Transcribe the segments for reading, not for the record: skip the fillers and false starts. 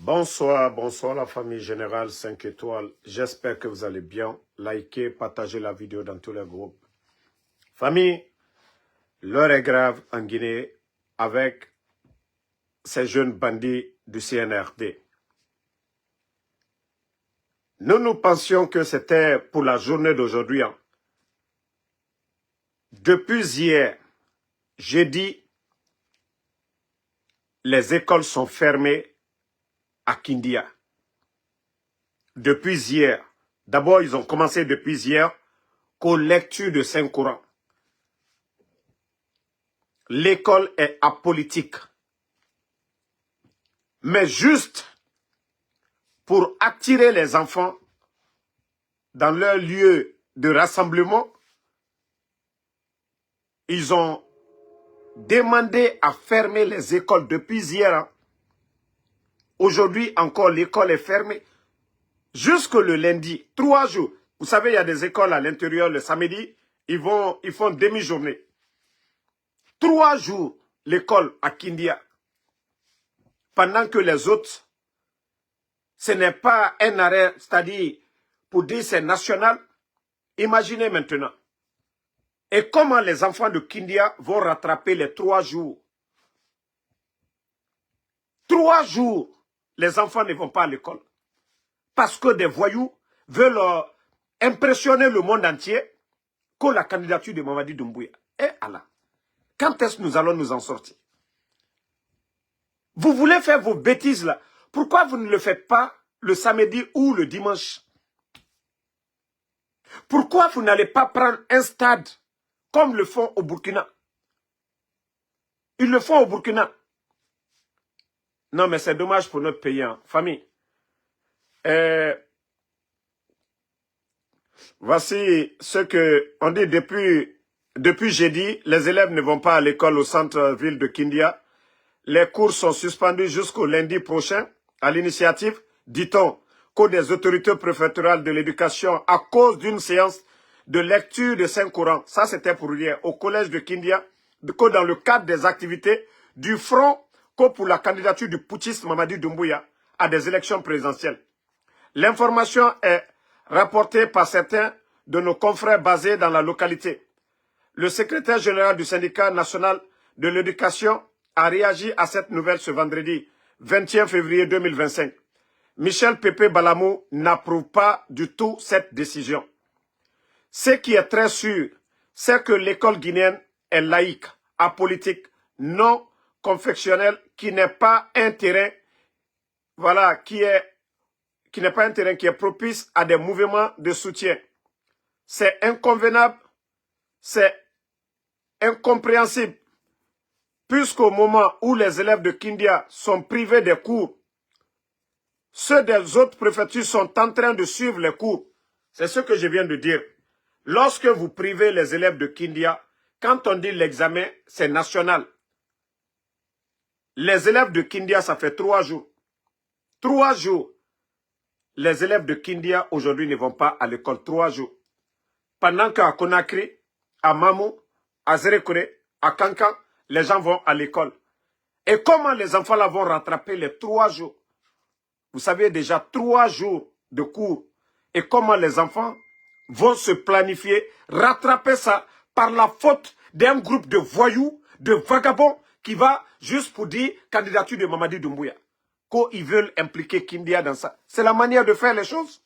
Bonsoir, bonsoir la famille générale 5 étoiles. J'espère que vous allez bien. Likez, partagez la vidéo dans tous les groupes. Famille, l'heure est grave en Guinée avec ces jeunes bandits du CNRD. Nous pensions que c'était pour la journée d'aujourd'hui. Depuis hier, jeudi, les écoles sont fermées à Kindia. Depuis hier. D'abord, ils ont commencé depuis hier qu'aux lectures de Saint-Courant. L'école est apolitique. Mais juste pour attirer les enfants dans leur lieu de rassemblement, ils ont demandé à fermer les écoles depuis hier. Aujourd'hui encore, l'école est fermée jusque le lundi, 3 jours. Vous savez, il y a des écoles à l'intérieur le samedi, ils font demi-journée. 3 jours, l'école à Kindia. Pendant que les autres, ce n'est pas un arrêt, c'est-à-dire pour dire c'est national. Imaginez maintenant. Et comment les enfants de Kindia vont rattraper les 3 jours? 3 jours, les enfants ne vont pas à l'école. Parce que des voyous veulent impressionner le monde entier que la candidature de Mamadi Doumbouya. Et Allah, quand est-ce que nous allons nous en sortir? Vous voulez faire vos bêtises là. Pourquoi vous ne le faites pas le samedi ou le dimanche? Pourquoi vous n'allez pas prendre un stade comme le font au Burkina? Ils le font au Burkina. Non, mais c'est dommage pour notre pays, hein. Famille. Voici ce que on dit depuis jeudi. Les élèves ne vont pas à l'école au centre-ville de Kindia. Les cours sont suspendus jusqu'au lundi prochain à l'initiative, dit-on, des autorités préfectorales de l'éducation à cause d'une séance de lecture de Saint-Courant. Ça, c'était pour hier au collège de Kindia, que dans le cadre des activités du front pour la candidature du putschiste Mamadi Doumbouya à des élections présidentielles. L'information est rapportée par certains de nos confrères basés dans la localité. Le secrétaire général du syndicat national de l'éducation a réagi à cette nouvelle ce vendredi 21 février 2025. Michel Pépé Balamou n'approuve pas du tout cette décision. Ce qui est très sûr, c'est que l'école guinéenne est laïque, apolitique, non confessionnelle, qui n'est pas un terrain, voilà, qui n'est pas un terrain qui est propice à des mouvements de soutien. C'est inconvenable, c'est incompréhensible, puisqu'au moment où les élèves de Kindia sont privés des cours, ceux des autres préfectures sont en train de suivre les cours. C'est ce que je viens de dire. Lorsque vous privez les élèves de Kindia, quand on dit l'examen, c'est national. Les élèves de Kindia, ça fait 3 jours. 3 jours. Les élèves de Kindia, aujourd'hui, ne vont pas à l'école 3 jours. Pendant qu'à Conakry, à Mamou, à Zérekore, à Kankan, les gens vont à l'école. Et comment les enfants là vont rattraper les 3 jours? Vous savez déjà 3 jours de cours. Et comment les enfants vont se planifier, rattraper ça par la faute d'un groupe de voyous, de vagabonds qui va juste pour dire candidature de Mamadi Doumbouya. Qu'ils veulent impliquer Kindia dans ça. C'est la manière de faire les choses.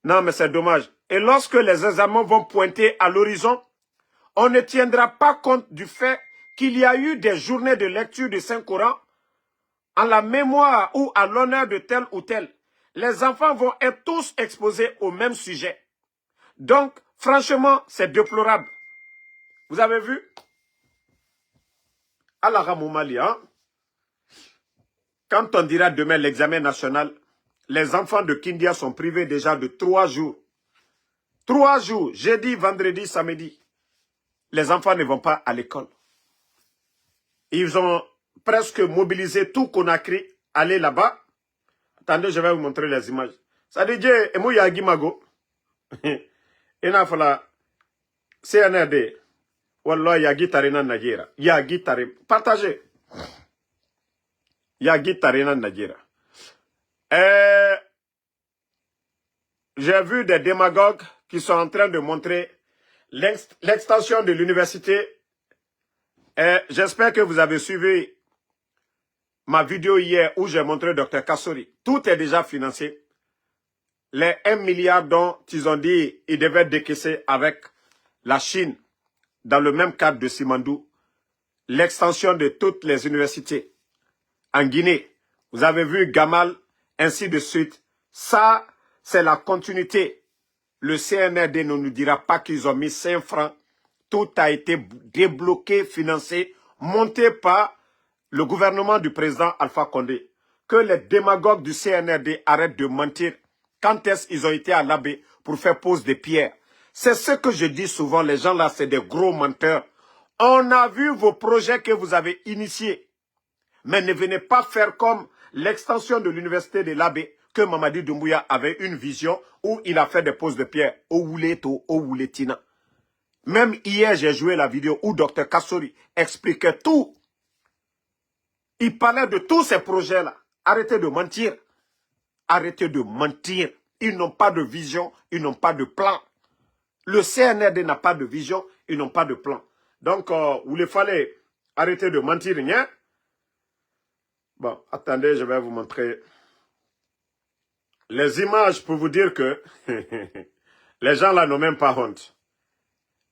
Non, mais c'est dommage. Et lorsque les examens vont pointer à l'horizon, on ne tiendra pas compte du fait qu'il y a eu des journées de lecture du Saint-Coran en la mémoire ou à l'honneur de tel ou tel. Les enfants vont être tous exposés au même sujet. Donc, franchement, c'est déplorable. Vous avez vu? À la Ramoumali, hein? Quand on dira demain l'examen national, les enfants de Kindia sont privés déjà de 3 jours. 3 jours, jeudi, vendredi, samedi. Les enfants ne vont pas à l'école. Ils ont presque mobilisé tout Conakry, aller là-bas. Attendez, je vais vous montrer les images. Ça dit, et moi, Yagi Mago. Et là, voilà, CNRD. Wallah, Yagi Tarina Nagira. Yagi Tarim. Partagez. Yagi Tarina Nadjira. J'ai vu des démagogues qui sont en train de montrer l'extension de l'université. J'espère que vous avez suivi ma vidéo hier où j'ai montré Dr Kassori. Tout est déjà financé. Les 1 milliard dont ils ont dit qu'ils devaient décaisser avec la Chine dans le même cadre de Simandou. L'extension de toutes les universités en Guinée. Vous avez vu Gamal, ainsi de suite. Ça, c'est la continuité. Le CNRD ne nous dira pas qu'ils ont mis 5 francs. Tout a été débloqué, financé, monté par le gouvernement du président Alpha Condé. Que les démagogues du CNRD arrêtent de mentir. Quand est-ce qu'ils ont été à l'abbé pour faire pose des pierres? C'est ce que je dis souvent, les gens là, c'est des gros menteurs. On a vu vos projets que vous avez initiés. Mais ne venez pas faire comme l'extension de l'université de l'abbé, que Mamadi Doumbouya avait une vision où il a fait des poses de pierre. Ououleto, Ououletina. Même hier, j'ai joué la vidéo où Dr Kassori expliquait tout. Il parlait de tous ces projets-là. Arrêtez de mentir. Arrêtez de mentir. Ils n'ont pas de vision, ils n'ont pas de plan. Le CNRD n'a pas de vision, ils n'ont pas de plan. Donc, vous il fallait arrêter de mentir. Rien. Bon, attendez, je vais vous montrer les images pour vous dire que les gens là n'ont même pas honte.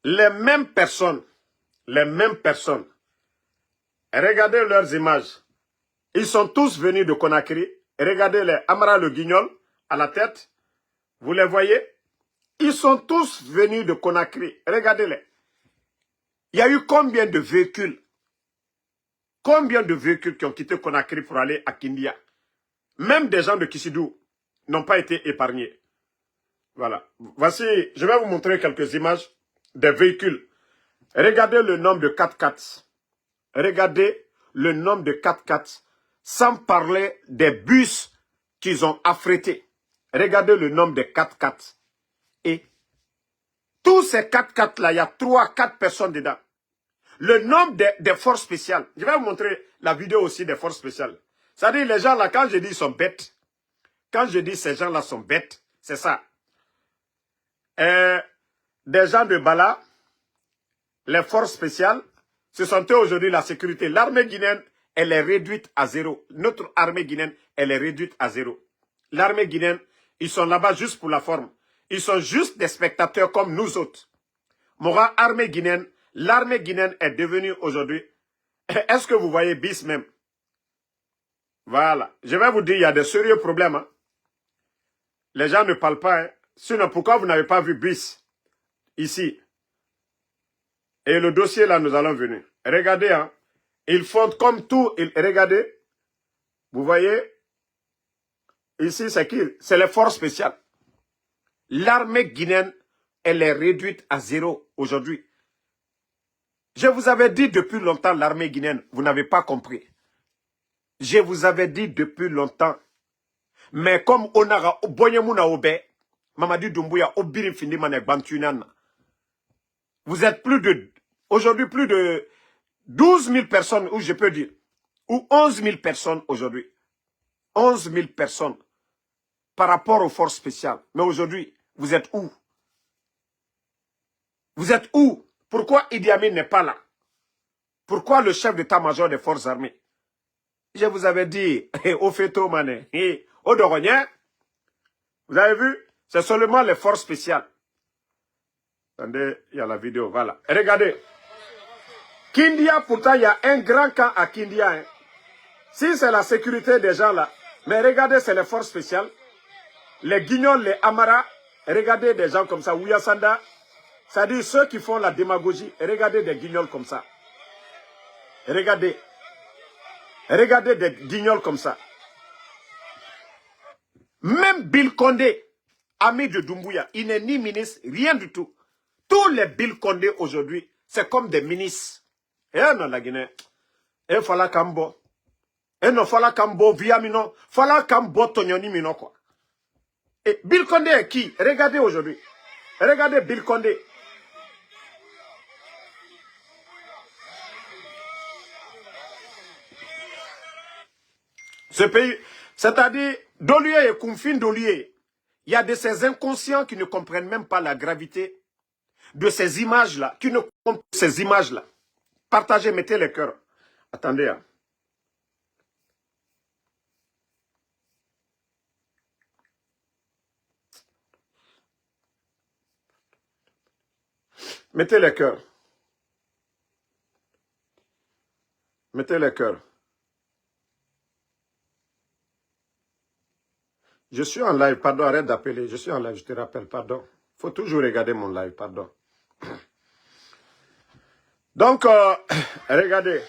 Les mêmes personnes, regardez leurs images. Ils sont tous venus de Conakry. Regardez les Amara le Guignol à la tête. Vous les voyez? Ils sont tous venus de Conakry. Regardez-les. Il y a eu combien de véhicules? Combien de véhicules qui ont quitté Conakry pour aller à Kindia? Même des gens de Kisidou n'ont pas été épargnés. Voilà. Voici, je vais vous montrer quelques images des véhicules. Regardez le nombre de 4x4. Regardez le nombre de 4x4. Sans parler des bus qu'ils ont affrétés. Regardez le nombre de 4x4. Et tous ces 4x4 là, il y a 3-4 personnes dedans. Le nombre des forces spéciales. Je vais vous montrer la vidéo aussi des forces spéciales. C'est-à-dire les gens là, quand je dis ils sont bêtes, quand je dis ces gens là sont bêtes, c'est ça. Des gens de Bala, les forces spéciales, ce sont eux aujourd'hui la sécurité. L'armée guinéenne, elle est réduite à zéro. Notre armée guinéenne, elle est réduite à zéro. L'armée guinéenne, ils sont là-bas juste pour la forme. Ils sont juste des spectateurs comme nous autres. Mora, armée guinéenne, l'armée guinéenne est devenue aujourd'hui... Est-ce que vous voyez BIS même? Voilà. Je vais vous dire, il y a des sérieux problèmes. Hein. Les gens ne parlent pas. Hein. Sinon, pourquoi vous n'avez pas vu BIS ici? Et le dossier là, nous allons venir. Regardez, hein. Ils font comme tout. Regardez. Vous voyez? Ici, c'est qui? C'est les forces spéciales. L'armée guinéenne, elle est réduite à zéro aujourd'hui. Je vous avais dit depuis longtemps l'armée guinéenne, vous n'avez pas compris. Je vous avais dit depuis longtemps. Mais comme on a Boyemuna Obe, Mamadi Doumbouya, Obirim Findimane Bantunan, vous êtes aujourd'hui plus de 12 000 personnes, ou je peux dire, ou 11 000 personnes aujourd'hui. 11 000 personnes par rapport aux forces spéciales. Mais aujourd'hui, vous êtes où? Vous êtes où? Pourquoi Idi Amin n'est pas là? Pourquoi le chef d'état-major des forces armées? Je vous avais dit, au Feto Mané, au Doronien, vous avez vu? C'est seulement les forces spéciales. Attendez, il y a la vidéo, voilà. Et regardez. Kindia, pourtant, il y a un grand camp à Kindia. Hein. Si c'est la sécurité des gens là, mais regardez, c'est les forces spéciales. Les Guignols, les Amara, regardez des gens comme ça, Ouyasanda, c'est-à-dire ceux qui font la démagogie, regardez des Guignols comme ça. Regardez. Regardez des Guignols comme ça. Même Bill Condé, ami de Doumbouya, il n'est ni ministre, rien du tout. Tous les Bill Condé aujourd'hui, c'est comme des ministres. Et non, la Guinée. Et fala kambo. Et non, fala kambo via mino. Fala kambo tonyoni mino quoi. Et Bill Condé est qui? Regardez aujourd'hui. Regardez Bill Condé. Ce pays, c'est-à-dire, Dolier et Koumfine Dolier, il y a de ces inconscients qui ne comprennent même pas la gravité de ces images-là, qui ne comprennent pas ces images-là. Partagez, mettez les cœurs. Attendez. Hein. Mettez les cœurs. Mettez les cœurs. Je suis en live, pardon, arrête d'appeler. Je suis en live, je te rappelle, pardon. Il faut toujours regarder mon live, pardon. Donc, regardez.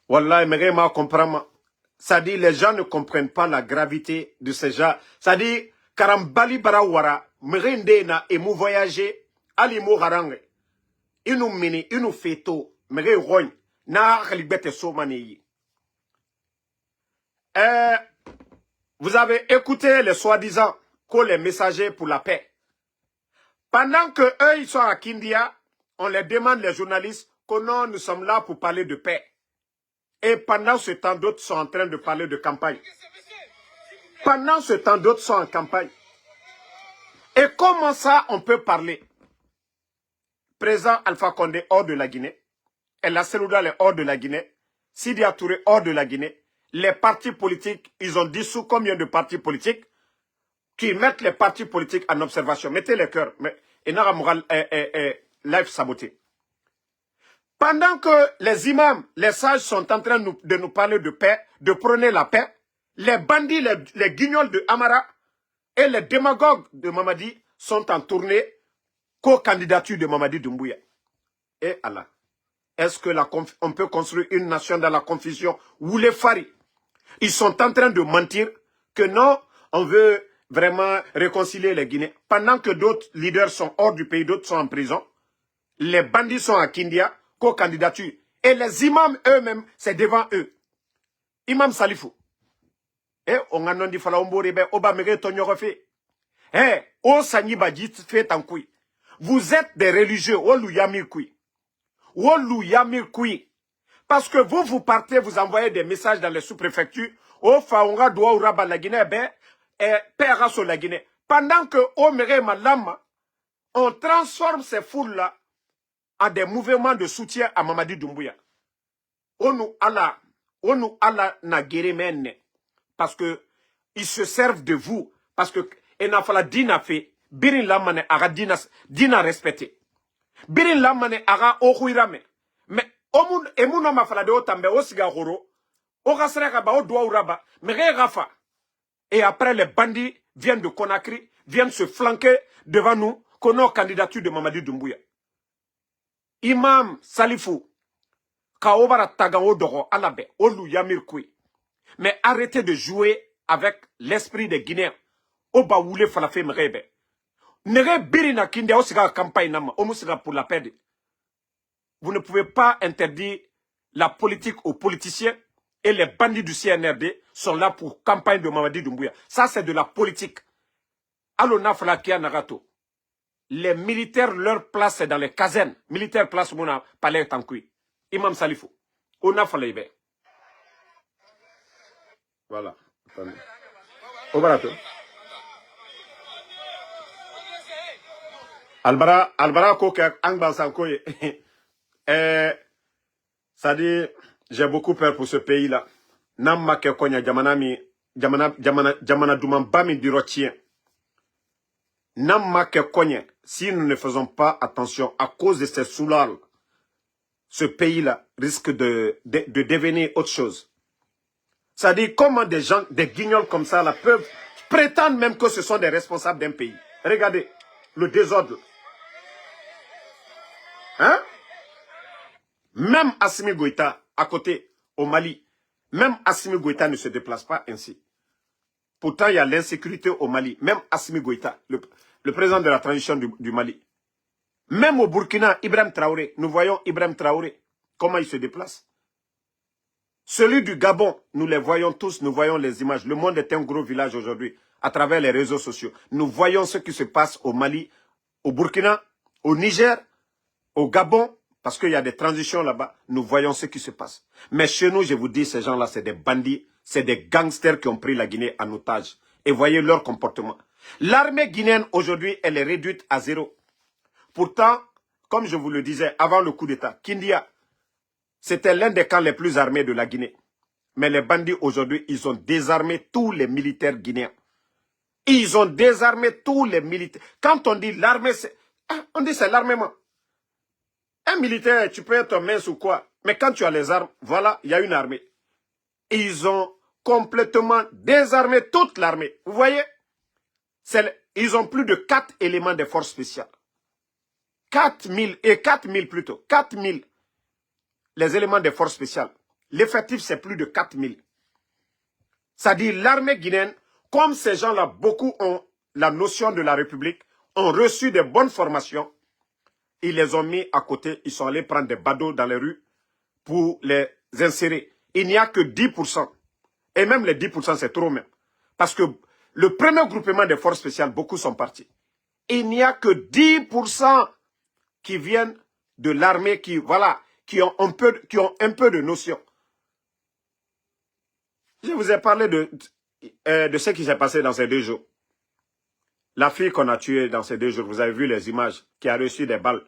Wallah, mais ma comprend. Ça dit, les gens ne comprennent pas la gravité de ces gens. Ça dit, Karambali Barawara, Merendena et mou voyager, Ali mou harangue. Inu mini, inu feto, mere rogne, na halibete somani. Vous avez écouté les soi-disant que les messagers pour la paix. Pendant que eux, ils sont à Kindia, on les demande, les journalistes, que non, nous sommes là pour parler de paix. Et pendant ce temps, d'autres sont en train de parler de campagne. Pendant ce temps, d'autres sont en campagne. Et comment ça, on peut parler? Président Alpha Condé hors de la Guinée. El Selouda est hors de la Guinée. Sidi Touré hors de la Guinée. Les partis politiques, ils ont dissous combien de partis politiques qui mettent les partis politiques en observation. Mettez les cœurs. Et Nara Moral live saboté. Pendant que les imams, les sages sont en train de nous parler de paix, de prôner la paix, les bandits, les guignols de Amara et les démagogues de Mamadi sont en tournée co-candidature de Mamadi Doumbouya. Et Allah, est-ce que on peut construire une nation dans la confusion où les faris, ils sont en train de mentir que non, on veut vraiment réconcilier les Guinéens. Pendant que d'autres leaders sont hors du pays, d'autres sont en prison, les bandits sont à Kindia, co-candidature. Et les imams eux-mêmes, c'est devant eux. Imam Salifou. Eh, on a non dit fala ombori be oba mere tonyo refe. Eh, o sanyi badji fait en kui. Vous êtes des religieux, o lou yamir kui. O lou yamir kui. Parce que vous partez, vous envoyez des messages dans les sous-préfectures. O faonga doa ou raba la Guinée, ben, père sur la Guinée. Pendant que o mere malama, on transforme ces foules-là en des mouvements de soutien à Mamadi Doumbouya. Onu Allah na guérimene. Parce que ils se servent de vous. Parce que enafala dina fait, birin lamane aga dina respecté. Birin lamane aga okuirame. Mais emuna mafala de otambe osiga horo, okasreka ba odwa uraba, mais rafa. Et après les bandits viennent de Conakry, viennent se flanquer devant nous, qu'on a candidature de Mamadi Doumbouya. Imam Salifou, Kaobara Tagan Odoro, Alabe, Olu Yamir Koui. Mais arrêtez de jouer avec l'esprit des Guinéens. Oba Woule Falafé Mrebe. Nere Birina Kinde, Osiga campagne Nama, Omusiga pour la paix. Vous ne pouvez pas interdire la politique aux politiciens et les bandits du CNRD sont là pour campagne de Mamadi Doumbouya. Ça, c'est de la politique. Alona Falakia Narato. Les militaires, leur place, c'est dans les casernes. Militaire place, Mouna, Palais Tankoui. Imam Salifou. On a fallu. Voilà. Attendez. Au barato. Albara Koke, Angban Sankoye. Ça dit, j'ai beaucoup peur pour ce pays-là. Namma ke konya jamana duman bami dirotien. Namma ke konya, si nous ne faisons pas attention à cause de ces soulards, ce pays-là risque de devenir autre chose. Ça dit, comment des gens, des guignols comme ça, là, peuvent prétendre même que ce sont des responsables d'un pays. Regardez, le désordre. Hein? Même Assimi Goïta, à côté, au Mali, même Assimi Goïta ne se déplace pas ainsi. Pourtant, il y a l'insécurité au Mali. Même Assimi Goïta, le président de la transition du Mali. Même au Burkina, Ibrahim Traoré, nous voyons Ibrahim Traoré, comment il se déplace. Celui du Gabon, nous les voyons tous, nous voyons les images. Le monde est un gros village aujourd'hui, à travers les réseaux sociaux. Nous voyons ce qui se passe au Mali, au Burkina, au Niger. Au Gabon, parce qu'il y a des transitions là-bas, nous voyons ce qui se passe. Mais chez nous, je vous dis, ces gens-là, c'est des bandits, c'est des gangsters qui ont pris la Guinée en otage. Et voyez leur comportement. L'armée guinéenne, aujourd'hui, elle est réduite à zéro. Pourtant, comme je vous le disais, avant le coup d'État, Kindia, c'était l'un des camps les plus armés de la Guinée. Mais les bandits, aujourd'hui, ils ont désarmé tous les militaires guinéens. Ils ont désarmé tous les militaires. Quand on dit l'armée, on dit c'est l'armement. Un militaire, tu peux être mince ou quoi. Mais quand tu as les armes, voilà, il y a une armée. Ils ont complètement désarmé toute l'armée. Vous voyez? Ils ont plus de 4 éléments de force spéciales. 4000 et 4000 plutôt. 4000. Les éléments de force spéciales. L'effectif, c'est plus de 4000. C'est-à-dire l'armée guinéenne, comme ces gens-là, beaucoup ont la notion de la République, ont reçu de bonnes formations, ils les ont mis à côté, ils sont allés prendre des badauds dans les rues pour les insérer. Il n'y a que 10%. Et même les 10%, c'est trop même. Parce que le premier groupement des forces spéciales, beaucoup sont partis. Il n'y a que 10% qui viennent de l'armée qui, voilà, qui ont un peu de notion. Je vous ai parlé de ce qui s'est passé dans ces 2 jours. La fille qu'on a tuée dans ces 2 jours, vous avez vu les images, qui a reçu des balles.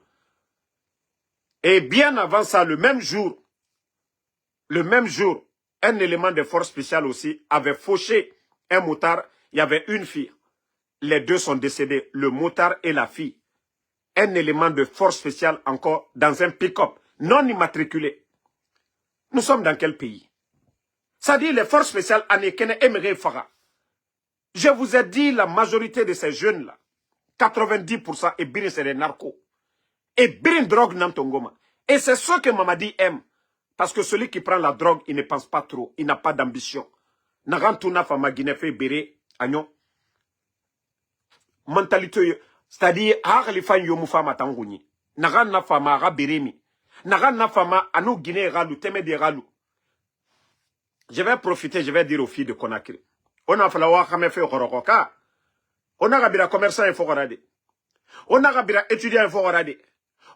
Et bien avant ça, le même jour, un élément de force spéciale aussi avait fauché un motard. Il y avait une fille. Les 2 sont décédés, le motard et la fille. Un élément de force spéciale encore dans un pick-up non immatriculé. Nous sommes dans quel pays? Ça dit les forces spéciales Anekene Emere Fara. Je vous ai dit la majorité de ces jeunes-là, 90% et Birin c'est des narcos. Et Birin drogue Namtongoma. Et c'est ce que Mamadi aime. Parce que celui qui prend la drogue, il ne pense pas trop. Il n'a pas d'ambition. Nagantuna Fama Guinefe Bere Agnon. Mentalité, c'est-à-dire, Harlifan Yomufama Tangouni. Nagan Nafama Rabiremi. Nagan Nafama Anou Guinée Ralou, Teme de Ralou. Je vais profiter, je vais dire aux filles de Conakry. On a fait la Wakame fait Horokoka. On a rabira commerçant et Fogorade. On a rabira étudiant et Fogorade.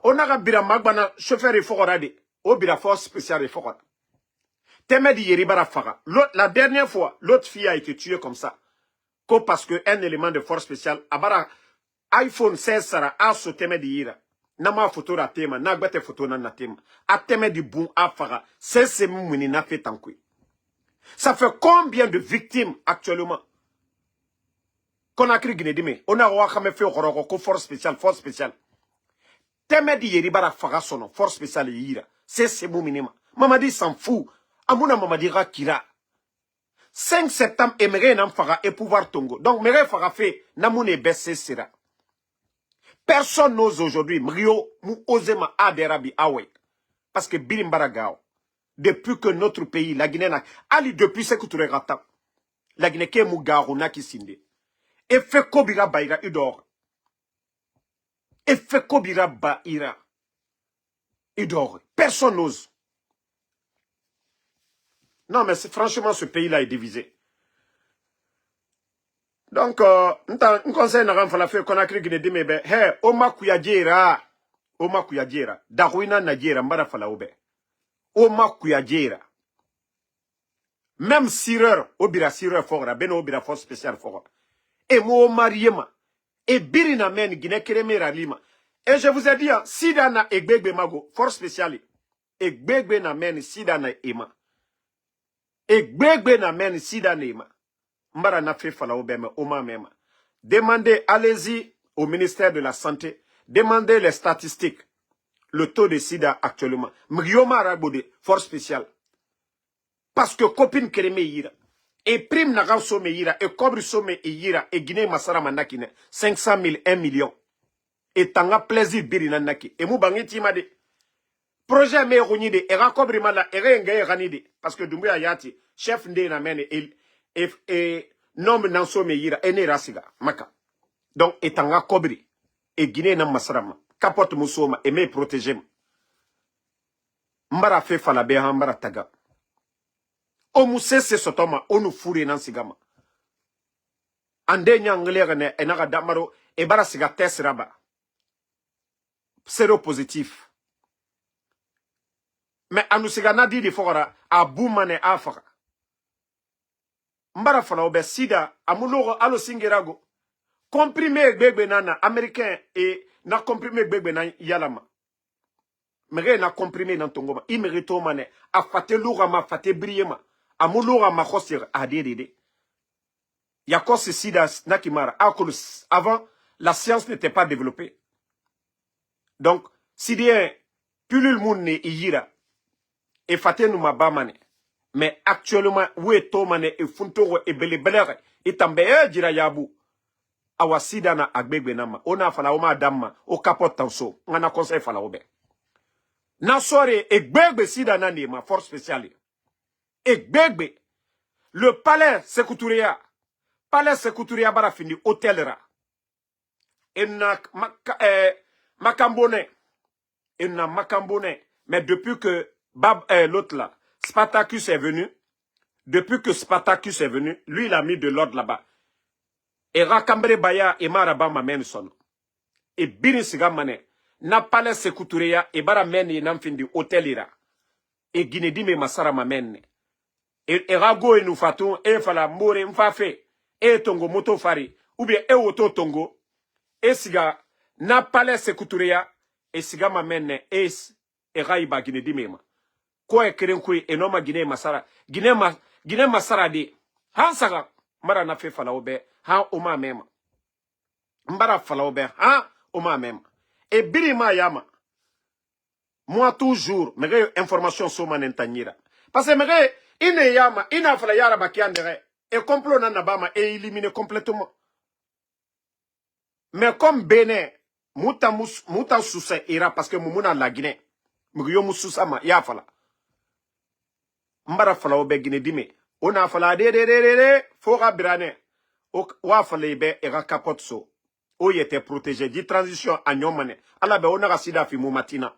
On a rabira Magbana chauffeur et Fogorade. On a rabira force spéciale et Fogorade. Teme di Yeribara Faga. La dernière fois, l'autre fille a été tuée comme ça. Parce qu'un élément de force spéciale, Abara iPhone 16 sara a so Teme di Yira. Nama photo la tema, nagbete photo na tema. A Teme di Boum a Faga. C'est mouni na fait tankoui. Ça fait combien de victimes actuellement? Conakry Guinée-Dime. On a wakame fait au force spéciale, force spéciale. Teme di Yeribara Faga sono, force spéciale Yira. C'est mon minima. Mamadi s'en fout. Amouna Mamadi Rakira. 5 septembre, Emere Nam Faga et pouvoir Tongo. Donc, Mere Faga fait, Namoune Bessé Sera. Personne n'ose aujourd'hui, Mrio, Mou Ozema Aderabi Awe. Parce que Bilimbara Gao. Depuis que notre pays, la Guinée, Ali depuis ce que tu regardes, la Guinée, qui est Mougarouna qui sinde. Et fait Kobira Baïra Idor. Et fait Kobira Baïra Idor. Personne n'ose. Non, mais franchement, ce pays-là est divisé. Donc, un conseil n'a pas fait Conakry Guinée-Dime, hey, Oma Kuyadjera, Darwina Nadjera, Mbara Falaoube. Oma Kuyadjera. Même sireur, Obira sireur fora, Beno Obira force spéciale fora. Et moi, Mariema. Et Birina Men, Guinée-Kérémera Lima. Et je vous ai dit, Sidana et Gbegbe Mago, force spéciale. Et Gbegbe na men, Sidana Ema. Et Gbegbe na men, Sidana Ema. Mbara na fait Falaoube, Oma Mema. Demandez, allez-y au ministère de la Santé. Demandez les statistiques. Le taux de sida actuellement. Mrioma Rabode, force spéciale. Parce que copine Kereme Yira. Et prime Nagan Some Yira. Et Kobre Some Yira. Et Guinée Massara Manakine. 500 000, 1 million. Et tanga plaisir Birina Naki. Et Moubangi Timade. Projet me Rounide. Et Rakobre Mala. Et Rengaye Ranide. Parce que Doumbouya Yati. Chef Nde Namen. Et Nom Nansome Yira. Et Ne Rasiga. Maka. Donc, et tanga Kobri. Et Guinée Nam Masarama. Capote Moussoma. Et me protéger. Mbara fe falabe Mbara taga. O mousse se sotoma, o nous fourre nan sigama. Ande nyanglere ne enaga damaro, e bara siga tesraba. séropositif. Mais anusigana di fora a boumane afara. Mbara fala obe sida amulogo alo singirago. Comprimé gbegbe nana américain et na comprimé gbegbe na yalama. Mege na comprimé nan tongoma. Imerito mane a fate lourama fate brillema. Amulourama khosir adede. Yakos sida nakimara akolus. Avant la science n'était pas développée. Donc si bien pulul moun ne iyira et fate nou mabamane. Mais actuellement où est tomane et funtoro et belebelere et tambe jira yabu. Awa sida na agbegbe nama. Ona fala oma damma. O kapot tanso. Ngana conseil fala obe. Na sore egbegbe sida na ma force spéciale. Egbegbe. Le palais Sékou-Touréa. Palais Sékou-Touréa bara fini hôtelera. Et na Makambone. Et na Makambone. Mais depuis que l'autre là, Spartacus est venu. Depuis que Spartacus est venu, lui il a mis de l'ordre là-bas. Et Rakambre Baya et Maraba m'amène son. Et Birin Sigamane, n'a pas laissé Sékou-Touréa et Baramène et Namfindi hôtel ira. Et Guinédi me Masara m'amène. Et Rago et nous fatons, et Fala More Mfafe, et Tongo Moto Fari, ou bien et Oto Tongo, et Siga, n'a pas laissé Sékou-Touréa, et Siga m'amène, et Raïba Guinédi Mema. Quoi est Kerenkoué et non ma Guinée Masara, Guinée Masara de Hansaga, Mara na fait Fala Obe. Ha oma mema. Mbara fala ober. Ha oma mema. Et birima yama. Moi toujours, mege information sur man entanyira. Parce que mege ine yama, ina fala yara bakiandere. Et complot nanabama est éliminé complètement. Mais comme Bénin, muta sousa ira parce que mumuna la Guinée. Mugyo mususa ma ya fala. Mbara fala ober Guinée dime. Ona fala de fora birane. Wa fallait be era capotso. O était protégé. Dit transition à Nyomane. Allah be onara sida fi matina.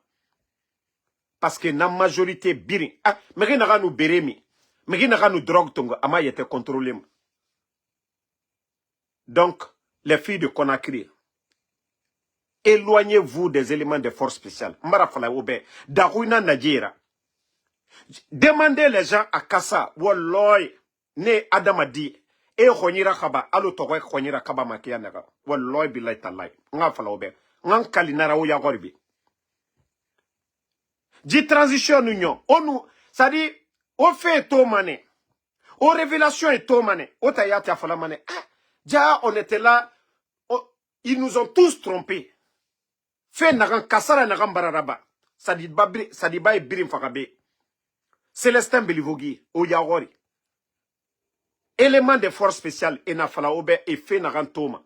Parce que la majorité birin. Ah, mais rien n'a nous beremi. Mais rien n'a nous drogue tonga. Ama était contrôlé. Donc, les filles de Conakry, éloignez-vous des éléments de force spéciale. Mara fallait obe. Darouina Nadjira. Demandez les gens à Kassa. Walloy. Ne Adamadi. E khonyira khaba alo togwe khonyira kaba makiya naga wallahi billahi tallahi nga fala obe ngan kalinara o ya gorbi di transition union onu ça dit au fait to mané aux révélations et to mané o tayati fala mané ja on était là ils nous ont tous trompés fait nagan kasara nagan bararaba ça dit ba birim fakabe Célestin Belivogi o ya gori élément de force spéciale et na fala obe et fait na rantoma.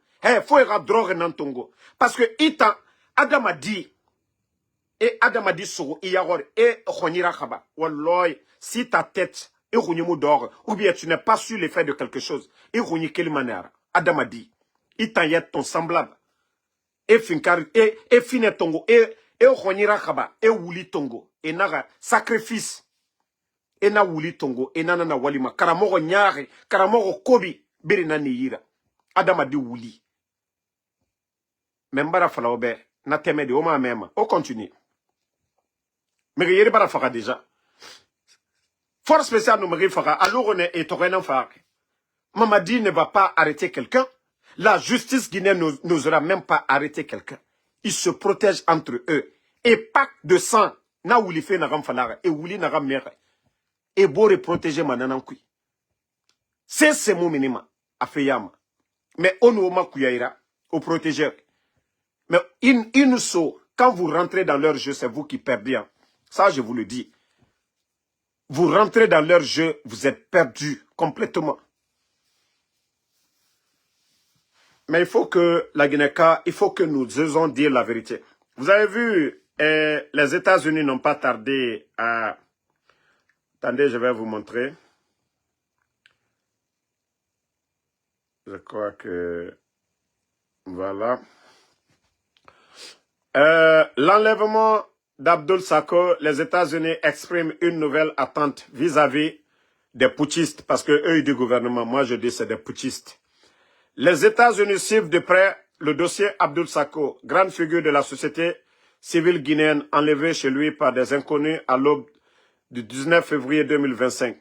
Faut y drogue nantongo. Parce que ita Adamadi et Adamadi soro iyagor et khonira khaba. Walloy, si ta tête et khonimu dor ou bien tu n'es pas sur l'effet de quelque chose et khoni quelle manière Adamadi ita yet ton semblable et finkar et fine tongo et khonira khaba et wuli tongo et naga sacrifice. Ena wuli tongo enana na walima karamogo nyare karamogo kobi biri na niyira adama di wuli membara fala obe na teme de oma mema on continue mais yeri bara faka déjà force spéciale nous me faka alors on est torrent faka Mamadi ne va pas arrêter quelqu'un la justice guinéenne n'osera même pas arrêter quelqu'un ils se protègent entre eux et pacte de sang na wuli fe na ramfala et wuli na ramere et beau protéger mananankui. C'est mon minima, à Feyama. Mais on nous makuyaira, au protégeur. Mais ils nous sont, quand vous rentrez dans leur jeu, c'est vous qui perdez. Ça, je vous le dis. Vous rentrez dans leur jeu, vous êtes perdus complètement. Mais il faut que la Guinée-Ca, il faut que nous osons dire la vérité. Vous avez vu, les États-Unis n'ont pas tardé à... Attendez, je vais vous montrer. Je crois que... Voilà. L'enlèvement d'Abdoul Sako, les États-Unis expriment une nouvelle attente vis-à-vis des putschistes. Parce que eux, du gouvernement, moi je dis c'est des putschistes. Les États-Unis suivent de près le dossier Abdoul Sako, grande figure de la société civile guinéenne enlevée chez lui par des inconnus à l'aube du 19 février 2025.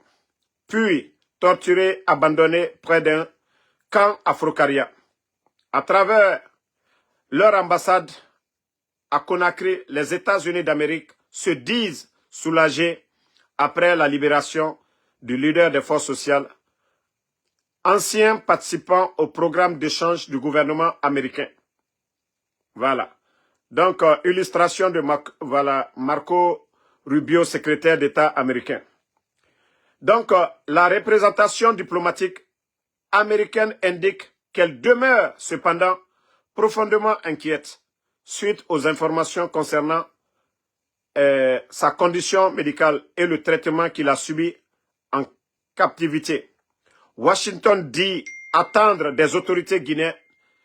Puis torturé, abandonné près d'un camp Afro-Caria. À travers leur ambassade à Conakry, les États-Unis d'Amérique se disent soulagés après la libération du leader des forces sociales, ancien participant au programme d'échange du gouvernement américain. Voilà. Donc, illustration de Marco Rubio, secrétaire d'État américain. Donc, la représentation diplomatique américaine indique qu'elle demeure cependant profondément inquiète suite aux informations concernant sa condition médicale et le traitement qu'il a subi en captivité. Washington dit attendre des autorités guinéennes,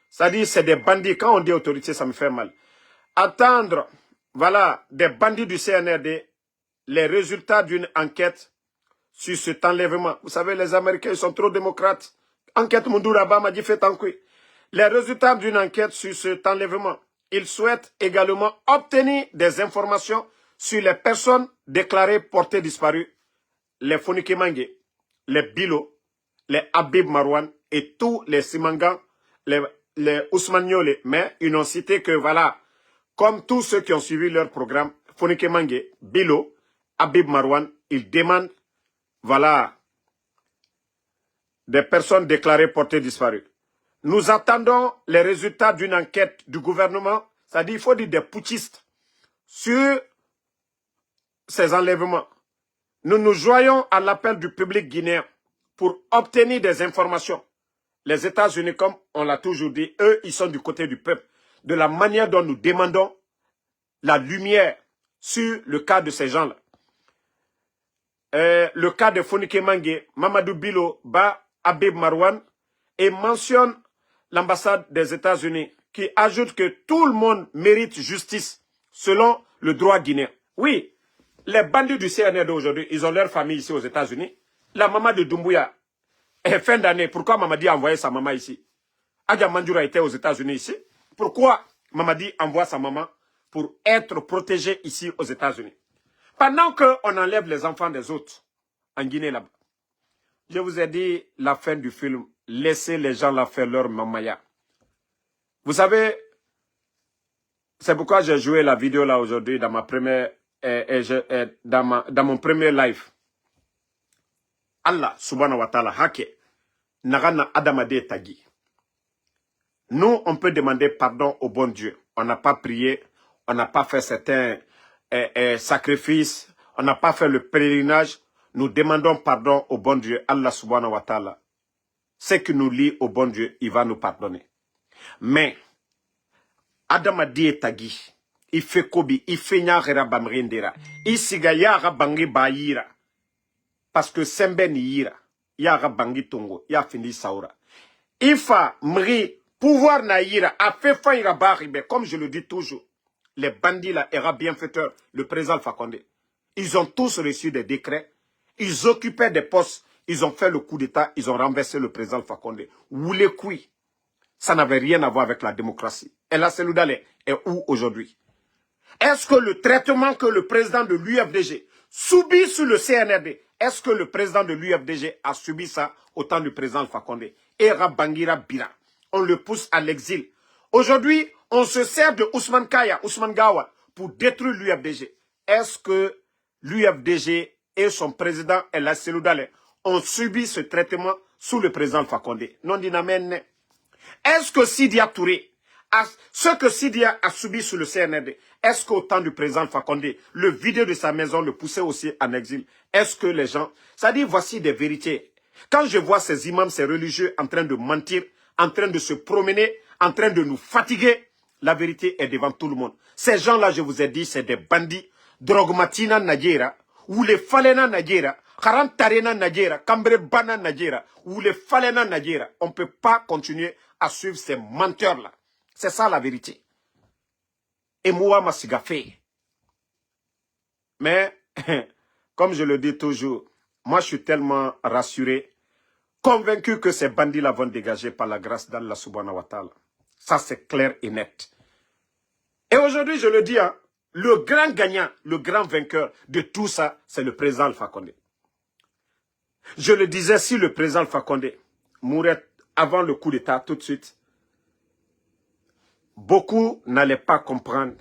c'est-à-dire c'est des bandits. Quand on dit autorités, ça me fait mal. Attendre, voilà, des bandits du CNRD, les résultats d'une enquête sur cet enlèvement. Vous savez, les Américains, ils sont trop démocrates. Enquête Munduraba m'a dit fait en couille. Les résultats d'une enquête sur cet enlèvement. Ils souhaitent également obtenir des informations sur les personnes déclarées portées disparues, les Fonike Mange, les Bilo, les Habib Marwan et tous les Simangans, les Ousmane Niolé. Mais ils n'ont cité que, voilà, comme tous ceux qui ont suivi leur programme, Fonike Mange, Bilo, Habib Marwan, ils demandent, voilà, des personnes déclarées portées disparues. Nous attendons les résultats d'une enquête du gouvernement, c'est-à-dire il faut dire des putschistes, sur ces enlèvements. Nous nous joignons à l'appel du public guinéen pour obtenir des informations. Les États-Unis, comme on l'a toujours dit, eux, ils sont du côté du peuple. De la manière dont nous demandons la lumière sur le cas de ces gens-là. Le cas de Fonike Mange, Mamadou Bilo, Ba Habib Marwan, et mentionne l'ambassade des États-Unis qui ajoute que tout le monde mérite justice selon le droit guinéen. Oui, les bandits du CNRD aujourd'hui, ils ont leur famille ici aux États-Unis. La maman de Doumbouya est fin d'année. Pourquoi Mamadi a envoyé sa maman ici? Adja Mandjoura était aux États-Unis ici. Pourquoi Mamadi envoie sa maman pour être protégée ici aux États-Unis? Pendant qu'on enlève les enfants des autres en Guinée là-bas. Je vous ai dit la fin du film. Laissez les gens là faire leur mamaya. Vous savez, c'est pourquoi j'ai joué la vidéo là aujourd'hui dans ma première, dans mon premier live. Allah subhanahu wa ta'ala hake nagana adamade tagi. Nous, on peut demander pardon au bon Dieu. On n'a pas prié, on n'a pas fait certains sacrifices, on n'a pas fait le pèlerinage. Nous demandons pardon au bon Dieu, Allah subhanahu wa ta'ala. Ce qui nous lie au bon Dieu, il va nous pardonner. Mais, Adama die tagi, il fait kobi, il fait nyagera bamrindera, il siga yaga bangi bayira. Parce que sembe ni yira, yaga bangi tongo, ya fini saura. Il fa mri, pouvoir na yira, a fait faïra baribe, comme je le dis toujours. Les bandits là, era bienfaiteur, le président Alpha Condé. Ils ont tous reçu des décrets, ils occupaient des postes, ils ont fait le coup d'État, ils ont renversé le président Alpha Condé. Où les couilles? Ça n'avait rien à voir avec la démocratie. Et la Seloudale est où aujourd'hui? Est-ce que le traitement que le président de l'UFDG subit sur le CNRD, est-ce que le président de l'UFDG a subi ça au temps du président Alpha Condé? Era Bangira Bira. On le pousse à l'exil. Aujourd'hui, on se sert de Ousmane Kaya, Ousmane Gawa, pour détruire l'UFDG. Est-ce que l'UFDG et son président El Seloudale ont subi ce traitement sous le président Alpha Condé? Non, dinamène. Est-ce que Sidia Touré, ce que Sidia a subi sous le CNRD, est-ce qu'au temps du président Alpha Condé, le vidéo de sa maison le poussait aussi en exil? Est-ce que les gens... Ça dit, voici des vérités. Quand je vois ces imams, ces religieux en train de mentir, en train de se promener, en train de nous fatiguer, la vérité est devant tout le monde. Ces gens-là, je vous ai dit, c'est des bandits. Drogmatina Nadjera, ou les Falena Nadjera, Karantarena Nadjera, Kambrebana Nadjera, ou les Falena Nadjera. On ne peut pas continuer à suivre ces menteurs-là. C'est ça la vérité. Et moi, ma sigafé. Mais, comme je le dis toujours, moi je suis tellement rassuré, convaincu que ces bandits-là vont dégager par la grâce d'Allah subhanahu wa ta'ala. Ça c'est clair et net. Et aujourd'hui, je le dis, hein, le grand gagnant, le grand vainqueur de tout ça, c'est le président Alpha Condé. Je le disais, si le président Alpha Condé mourait avant le coup d'État tout de suite, beaucoup n'allaient pas comprendre.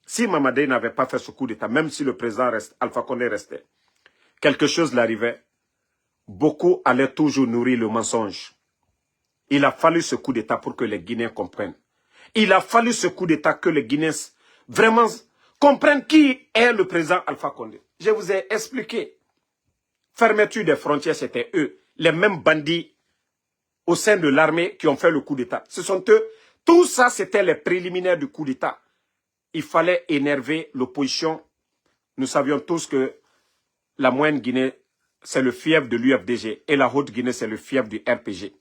Si Mamadi n'avait pas fait ce coup d'État, même si le président Alpha Condé restait, quelque chose l'arrivait, beaucoup allaient toujours nourrir le mensonge. Il a fallu ce coup d'État pour que les Guinéens comprennent. Il a fallu ce coup d'État que les Guinéens vraiment comprennent qui est le président Alpha Condé. Je vous ai expliqué. Fermeture des frontières, c'était eux, les mêmes bandits au sein de l'armée qui ont fait le coup d'État. Ce sont eux. Tout ça, c'était les préliminaires du coup d'État. Il fallait énerver l'opposition. Nous savions tous que la moyenne Guinée, c'est le fief de l'UFDG et la haute Guinée, c'est le fief du RPG.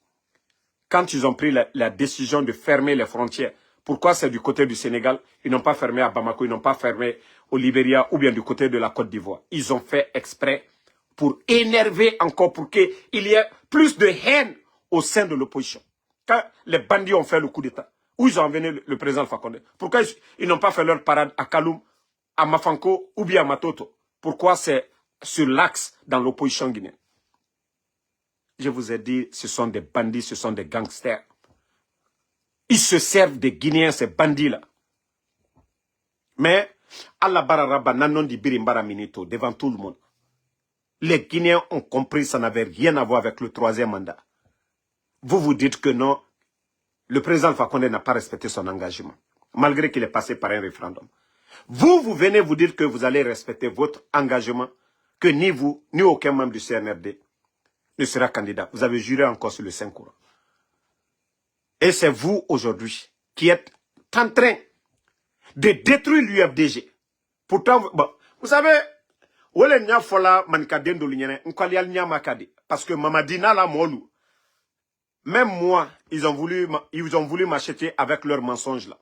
Quand ils ont pris la décision de fermer les frontières, pourquoi c'est du côté du Sénégal? Ils n'ont pas fermé à Bamako, ils n'ont pas fermé au Libéria ou bien du côté de la Côte d'Ivoire. Ils ont fait exprès pour énerver encore, pour qu'il y ait plus de haine au sein de l'opposition. Quand les bandits ont fait le coup d'État, où ils ont envoyé le président Alpha Condé, pourquoi ils n'ont pas fait leur parade à Kaloum, à Mafanko ou bien à Matoto? Pourquoi c'est sur l'axe dans l'opposition guinéenne? Je vous ai dit, ce sont des bandits, ce sont des gangsters. Ils se servent des Guinéens, ces bandits-là. Mais, Allah Bararaba, Nanon di Birimbara Minito, devant tout le monde. Les Guinéens ont compris que ça n'avait rien à voir avec le troisième mandat. Vous vous dites que non, le président Alpha Condé n'a pas respecté son engagement, malgré qu'il est passé par un référendum. Vous venez vous dire que vous allez respecter votre engagement, que ni vous, ni aucun membre du CNRD ne sera candidat. Vous avez juré encore sur le Saint-Courant. Et c'est vous, aujourd'hui, qui êtes en train de détruire l'UFDG. Pourtant, bon, vous savez, parce que Mamadina la Molou, même moi, ils ont voulu m'acheter avec leurs mensonges là,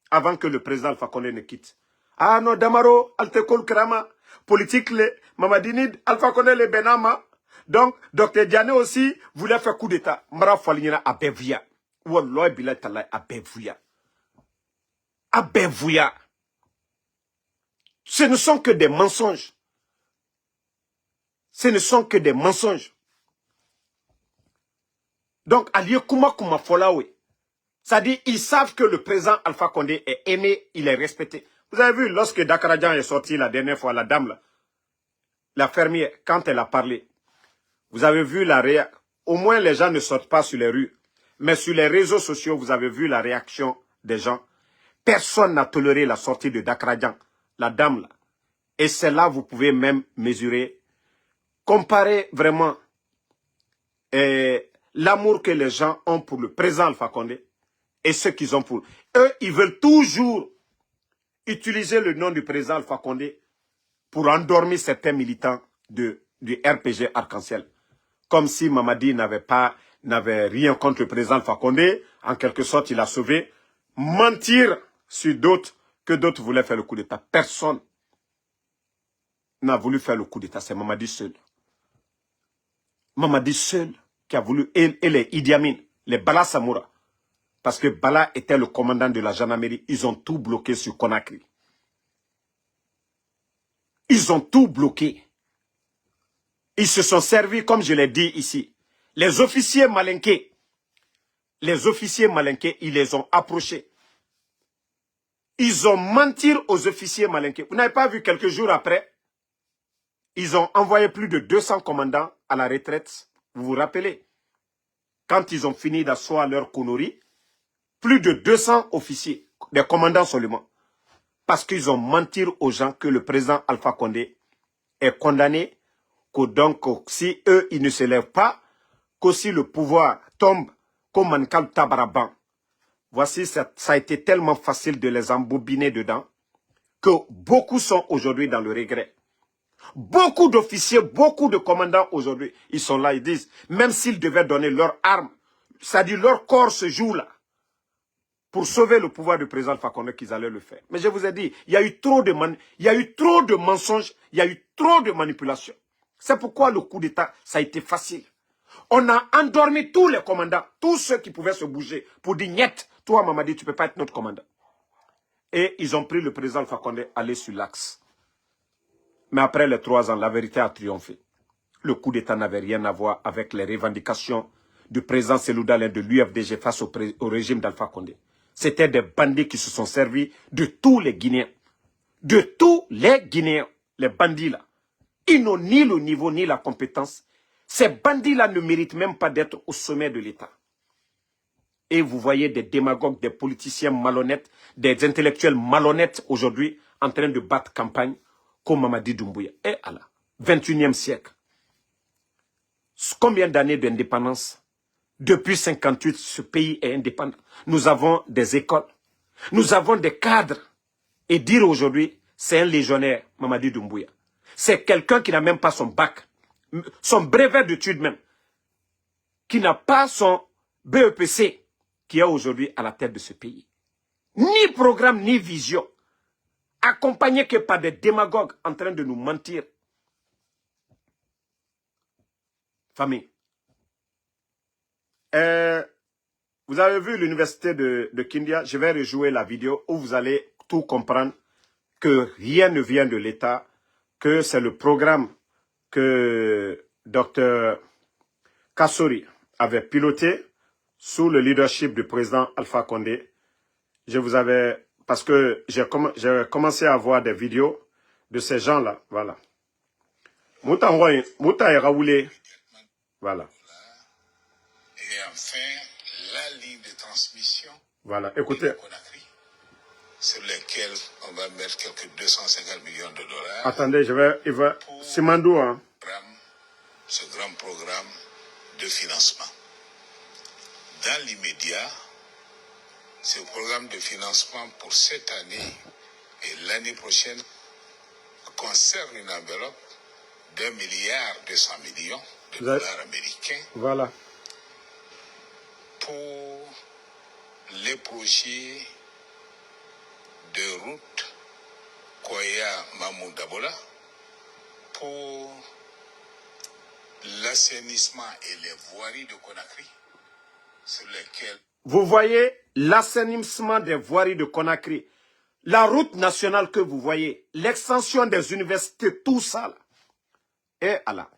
avant que le président Alpha Condé ne quitte. Ah non, Damaro, Altekol Krama, politique, Mamadinid, Alpha Condé, le Benama. Donc, Dr Diané aussi voulait faire coup d'État. Mara Falina à Bevouya. Wallah Bilal Talay à Bevouya. À Bevouya. Ce ne sont que des mensonges. Ce ne sont que des mensonges. Donc, Aliye Kuma Kuma Folawe. C'est-à-dire, ils savent que le président Alpha Condé est aimé, il est respecté. Vous avez vu, lorsque Dakarajan est sorti la dernière fois, la dame, là, la fermière, quand elle a parlé, vous avez vu la réaction. Au moins, les gens ne sortent pas sur les rues. Mais sur les réseaux sociaux, vous avez vu la réaction des gens. Personne n'a toléré la sortie de Dakarajan, la dame, là. Et c'est là, vous pouvez même mesurer, comparer vraiment l'amour que les gens ont pour le président Alpha Condé et ce qu'ils ont pour eux. Ils veulent toujours utiliser le nom du président Alpha Condé pour endormir certains militants du RPG Arc-en-Ciel. Comme si Mamadi n'avait rien contre le président Alpha Condé. En quelque sorte, il a sauvé. Mentir sur d'autres, que d'autres voulaient faire le coup d'État. Personne n'a voulu faire le coup d'État. C'est Mamadi seul. Mamadi seul qui a voulu, et les Idi Amin, les Bala Samoura. Parce que Bala était le commandant de la gendarmerie. Ils ont tout bloqué sur Conakry. Ils ont tout bloqué. Ils se sont servis, comme je l'ai dit ici. Les officiers malinqués, ils les ont approchés. Ils ont menti aux officiers malinqués. Vous n'avez pas vu quelques jours après, ils ont envoyé plus de 200 commandants à la retraite. Vous vous rappelez? Quand ils ont fini d'asseoir leur connerie, plus de 200 officiers, des commandants seulement. Parce qu'ils ont menti aux gens que le président Alpha Condé est condamné, que donc si eux, ils ne se lèvent pas, qu'aussi le pouvoir tombe comme Mankal Tabaraban. Voici, ça a été tellement facile de les embobiner dedans que beaucoup sont aujourd'hui dans le regret. Beaucoup d'officiers, beaucoup de commandants aujourd'hui, ils sont là, ils disent, même s'ils devaient donner leur arme, c'est-à-dire leur corps ce jour-là, pour sauver le pouvoir du président Alpha Condé, qu'ils allaient le faire. Mais je vous ai dit, il y a eu trop de mensonges, il y a eu trop de manipulations. C'est pourquoi le coup d'État, ça a été facile. On a endormi tous les commandants, tous ceux qui pouvaient se bouger, pour dire, niet, toi Mamadi, tu ne peux pas être notre commandant. Et ils ont pris le président Alpha Condé aller sur l'axe. Mais après les 3 ans, la vérité a triomphé. Le coup d'État n'avait rien à voir avec les revendications du président Cellou Dalein de l'UFDG face au régime d'Alpha Condé. C'était des bandits qui se sont servis de tous les Guinéens. De tous les Guinéens. Les bandits là. Ils n'ont ni le niveau ni la compétence. Ces bandits-là ne méritent même pas d'être au sommet de l'État. Et vous voyez des démagogues, des politiciens malhonnêtes, des intellectuels malhonnêtes aujourd'hui en train de battre campagne comme Mamadi Doumbouya. Et Allah, 21e siècle. Combien d'années d'indépendance? Depuis 58, ce pays est indépendant. Nous avons des écoles. Nous avons des cadres. Et dire aujourd'hui, c'est un légionnaire, Mamadi Doumbouya. C'est quelqu'un qui n'a même pas son bac, son brevet d'études même, qui n'a pas son BEPC, qui est aujourd'hui à la tête de ce pays. Ni programme, ni vision. Accompagné que par des démagogues en train de nous mentir. Famille. Vous avez vu l'université de Kindia. Je vais rejouer la vidéo où vous allez tout comprendre. Que rien ne vient de l'État. Que c'est le programme que Dr Kassori avait piloté sous le leadership du président Alpha Condé. Je vous avais... Parce que j'ai commencé à voir des vidéos de ces gens-là. Voilà. Mouta et Raoulé. Voilà. Et enfin, la ligne de transmission. Voilà, écoutez. Sur lesquels on va mettre quelques 250 millions de dollars. Attendez, il va... Simandou, hein. Ce grand programme de financement. Dans l'immédiat, ce programme de financement pour cette année et l'année prochaine concerne une enveloppe d'1,2 milliard de dollars américains. Voilà. Pour les projets de route Koya-Mamou-Dabola, pour l'assainissement et les voiries de Conakry, sur lesquelles... Vous voyez l'assainissement des voiries de Conakry, la route nationale que vous voyez, l'extension des universités, tout ça. Là. Et Allah,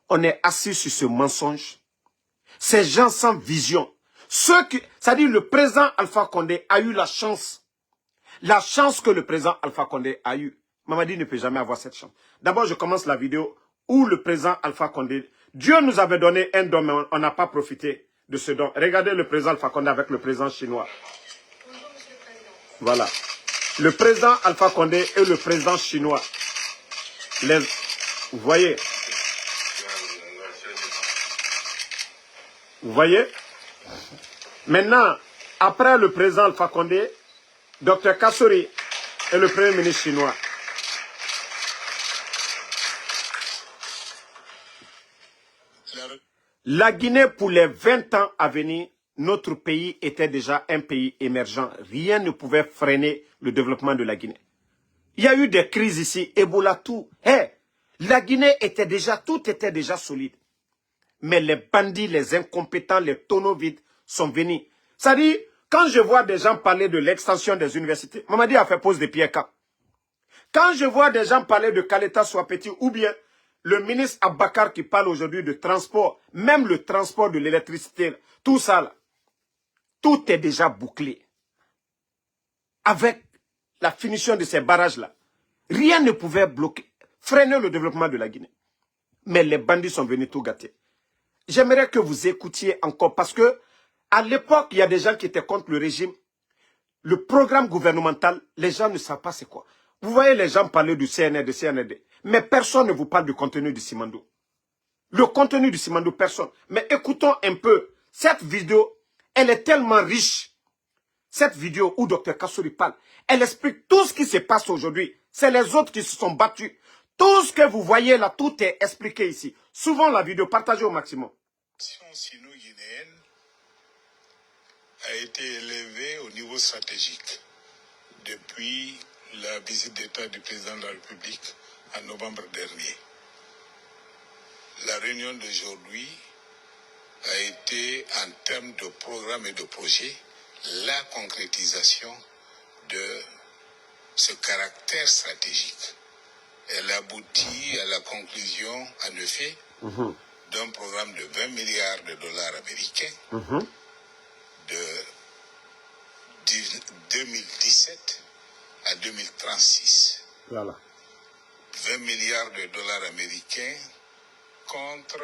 on est assis sur ce mensonge. Ces gens sans vision. C'est-à-dire le président Alpha Condé a eu la chance que le président Alpha Condé a eu. Mamadi ne peut jamais avoir cette chance. D'abord, je commence la vidéo où le président Alpha Condé, Dieu nous avait donné un don, mais on n'a pas profité de ce don. Regardez le président Alpha Condé avec le président chinois. Bonjour, monsieur le président. Voilà. Le président Alpha Condé et le président chinois. Vous voyez? Vous voyez? Maintenant, après le président Alpha Condé, Dr Kassori est le premier ministre chinois. La Guinée, pour les 20 ans à venir, notre pays était déjà un pays émergent. Rien ne pouvait freiner le développement de la Guinée. Il y a eu des crises ici, Ebola, tout. Hey, la Guinée était déjà, tout était déjà solide. Mais les bandits, les incompétents, les tonneaux vides sont venus. C'est-à-dire, quand je vois des gens parler de l'extension des universités, Mamadi a fait pause de pied quand. Quand je vois des gens parler de Kaleta Soapeti ou bien le ministre Abakar qui parle aujourd'hui de transport, même le transport de l'électricité, tout ça, là, tout est déjà bouclé. Avec la finition de ces barrages-là, rien ne pouvait bloquer, freiner le développement de la Guinée. Mais les bandits sont venus tout gâter. J'aimerais que vous écoutiez encore parce que à l'époque, il y a des gens qui étaient contre le régime. Le programme gouvernemental, les gens ne savent pas c'est quoi. Vous voyez les gens parler du CNRD, CNRD. Mais personne ne vous parle du contenu du Simandou. Le contenu du Simandou, personne. Mais écoutons un peu. Cette vidéo, elle est tellement riche. Cette vidéo où Dr Kassori parle, elle explique tout ce qui se passe aujourd'hui. C'est les autres qui se sont battus. Tout ce que vous voyez là, tout est expliqué ici. Souvent la vidéo, partagez au maximum. La sino-guinéenne a été élevée au niveau stratégique depuis la visite d'État du président de la République en novembre dernier. La réunion d'aujourd'hui a été, en termes de programme et de projet, la concrétisation de ce caractère stratégique. Elle aboutit à la conclusion, en effet, d'un programme de 20 milliards de dollars américains de 2017 à 2036. Voilà. 20 milliards de dollars américains contre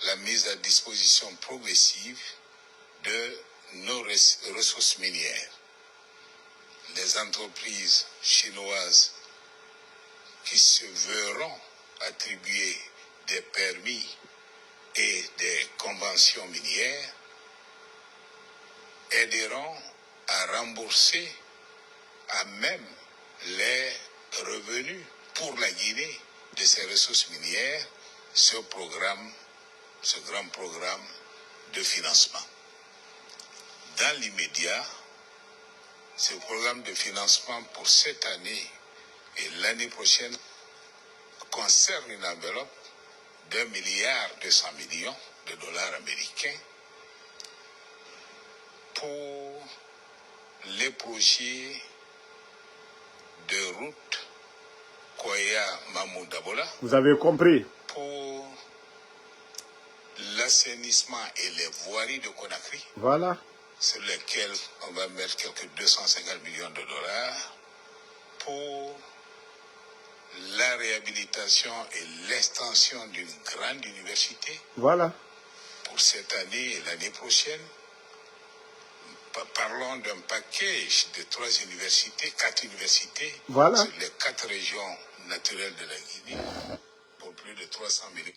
la mise à disposition progressive de nos ressources minières. Les entreprises chinoises qui se verront attribuer des permis et des conventions minières aideront à rembourser à même les revenus pour la Guinée de ces ressources minières, ce grand programme de financement. Dans l'immédiat, ce programme de financement pour cette année et l'année prochaine concerne une enveloppe d'1,2 milliard de dollars américains pour les projets de route Koya-Mamoudabola. Vous avez compris. Pour l'assainissement et les voiries de Conakry. Voilà. Sur lesquels on va mettre quelques 250 millions de dollars. Pour la réhabilitation et l'extension d'une grande université. Voilà. Pour cette année et l'année prochaine. Parlons d'un package de 4 universités Voilà. sur les 4 régions naturelles de la Guinée pour plus de 300 millions.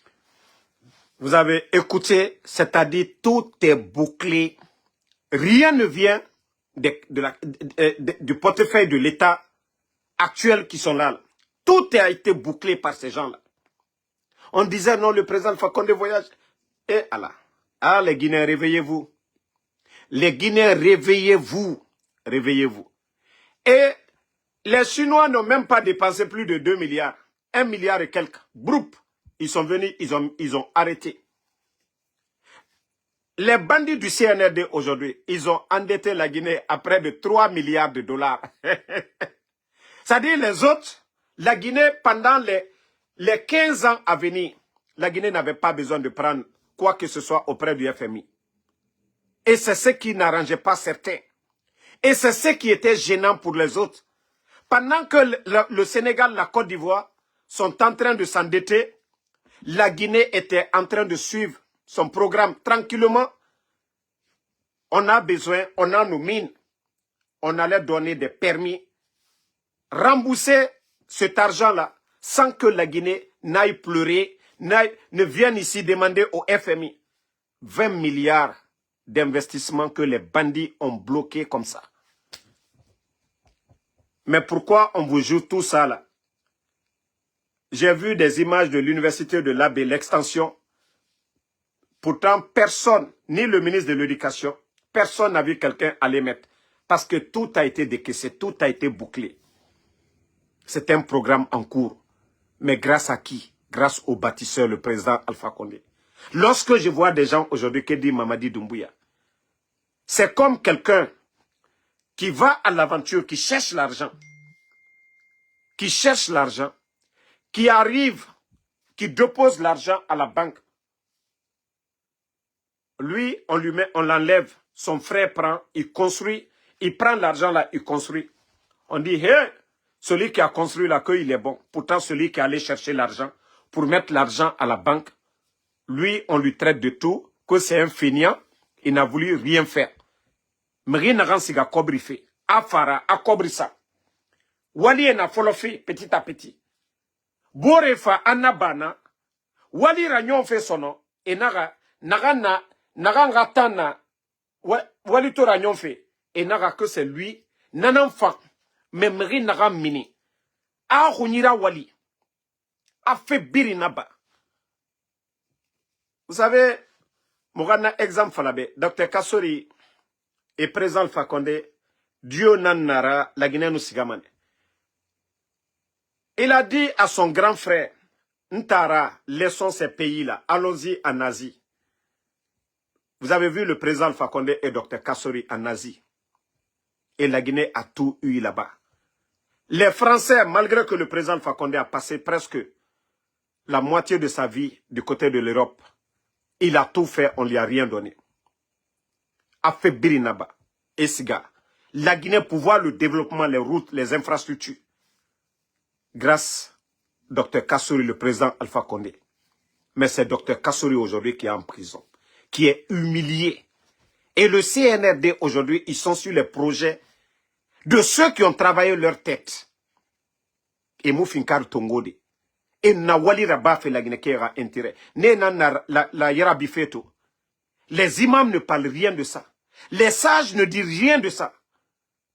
Vous avez écouté, c'est-à-dire tout est bouclé. Rien ne vient du portefeuille de l'État actuel qui sont là. Tout a été bouclé par ces gens-là. On disait non, le président Fakonde voyage. Et Allah. Ah, les Guinéens, réveillez-vous. Les Guinéens, réveillez-vous. Réveillez-vous. Et les Chinois n'ont même pas dépensé plus de 2 milliards. 1 milliard et quelques. Groupe. Ils sont venus, ils ont arrêté. Les bandits du CNRD aujourd'hui, ils ont endetté la Guinée à près de 3 milliards de dollars. C'est-à-dire les autres, la Guinée, pendant les 15 ans à venir, la Guinée n'avait pas besoin de prendre quoi que ce soit auprès du FMI. Et c'est ce qui n'arrangeait pas certains. Et c'est ce qui était gênant pour les autres. Pendant que le Sénégal, la Côte d'Ivoire sont en train de s'endetter, la Guinée était en train de suivre son programme tranquillement. On a besoin, on a nos mines. On allait donner des permis, rembourser cet argent-là sans que la Guinée n'aille pleurer, ne vienne ici demander au FMI 20 milliards d'investissements que les bandits ont bloqués comme ça. Mais pourquoi on vous joue tout ça là? J'ai vu des images de l'université de l'Abbé, l'extension. Pourtant, personne, ni le ministre de l'Éducation, personne n'a vu quelqu'un aller mettre. Parce que tout a été décaissé, tout a été bouclé. C'est un programme en cours. Mais grâce à qui? Grâce au bâtisseur, le président Alpha Condé. Lorsque je vois des gens aujourd'hui qui disent Mamadi Doumbouya, c'est comme quelqu'un qui va à l'aventure, qui cherche l'argent. Qui arrive, qui dépose l'argent à la banque. Lui, on l'enlève. Son frère prend, il construit. Il prend l'argent là, il construit. On dit, hé, celui qui a construit là, qu'il est bon. Pourtant, celui qui est allé chercher l'argent pour mettre l'argent à la banque, lui, on lui traite de tout, que c'est un feignant, il n'a voulu rien faire. Mri n'a siga kobri fait. Afara, a kobri ça. Wali na folofi petit à petit. Borefa anabana. Wali ranyon fait son nom. Et naga ngatana. Wali to ranyon fait. Et naga que c'est lui. Nanan fa. Mais mri naga mini. A hunira wali. A fait biri naba. Vous savez, Mogana exemple falabe. Dr. Kassori est présent le Fakonde. Dieu nanara la Guinée nous sigamane. Il a dit à son grand frère, Ntara, laissons ces pays-là, allons-y en Asie. Vous avez vu le président Alpha Condé et Dr. Kassori en Asie. Et la Guinée a tout eu là-bas. Les Français, malgré que le président Alpha Condé a passé presque la moitié de sa vie du côté de l'Europe, il a tout fait, on ne lui a rien donné. A fait Birinaba, Esiga. La Guinée pouvoir le développement, les routes, les infrastructures. Grâce Dr Kassouri, le président Alpha Condé. Mais c'est Dr Kassouri aujourd'hui qui est en prison, qui est humilié. Et le CNRD aujourd'hui, ils sont sur les projets de ceux qui ont travaillé leur tête. Et Moufinkar Tongode. Et Nawali Rabaf et la Guinée qui a intérêt. La Yarabi Feto. Les imams ne parlent rien de ça. Les sages ne disent rien de ça.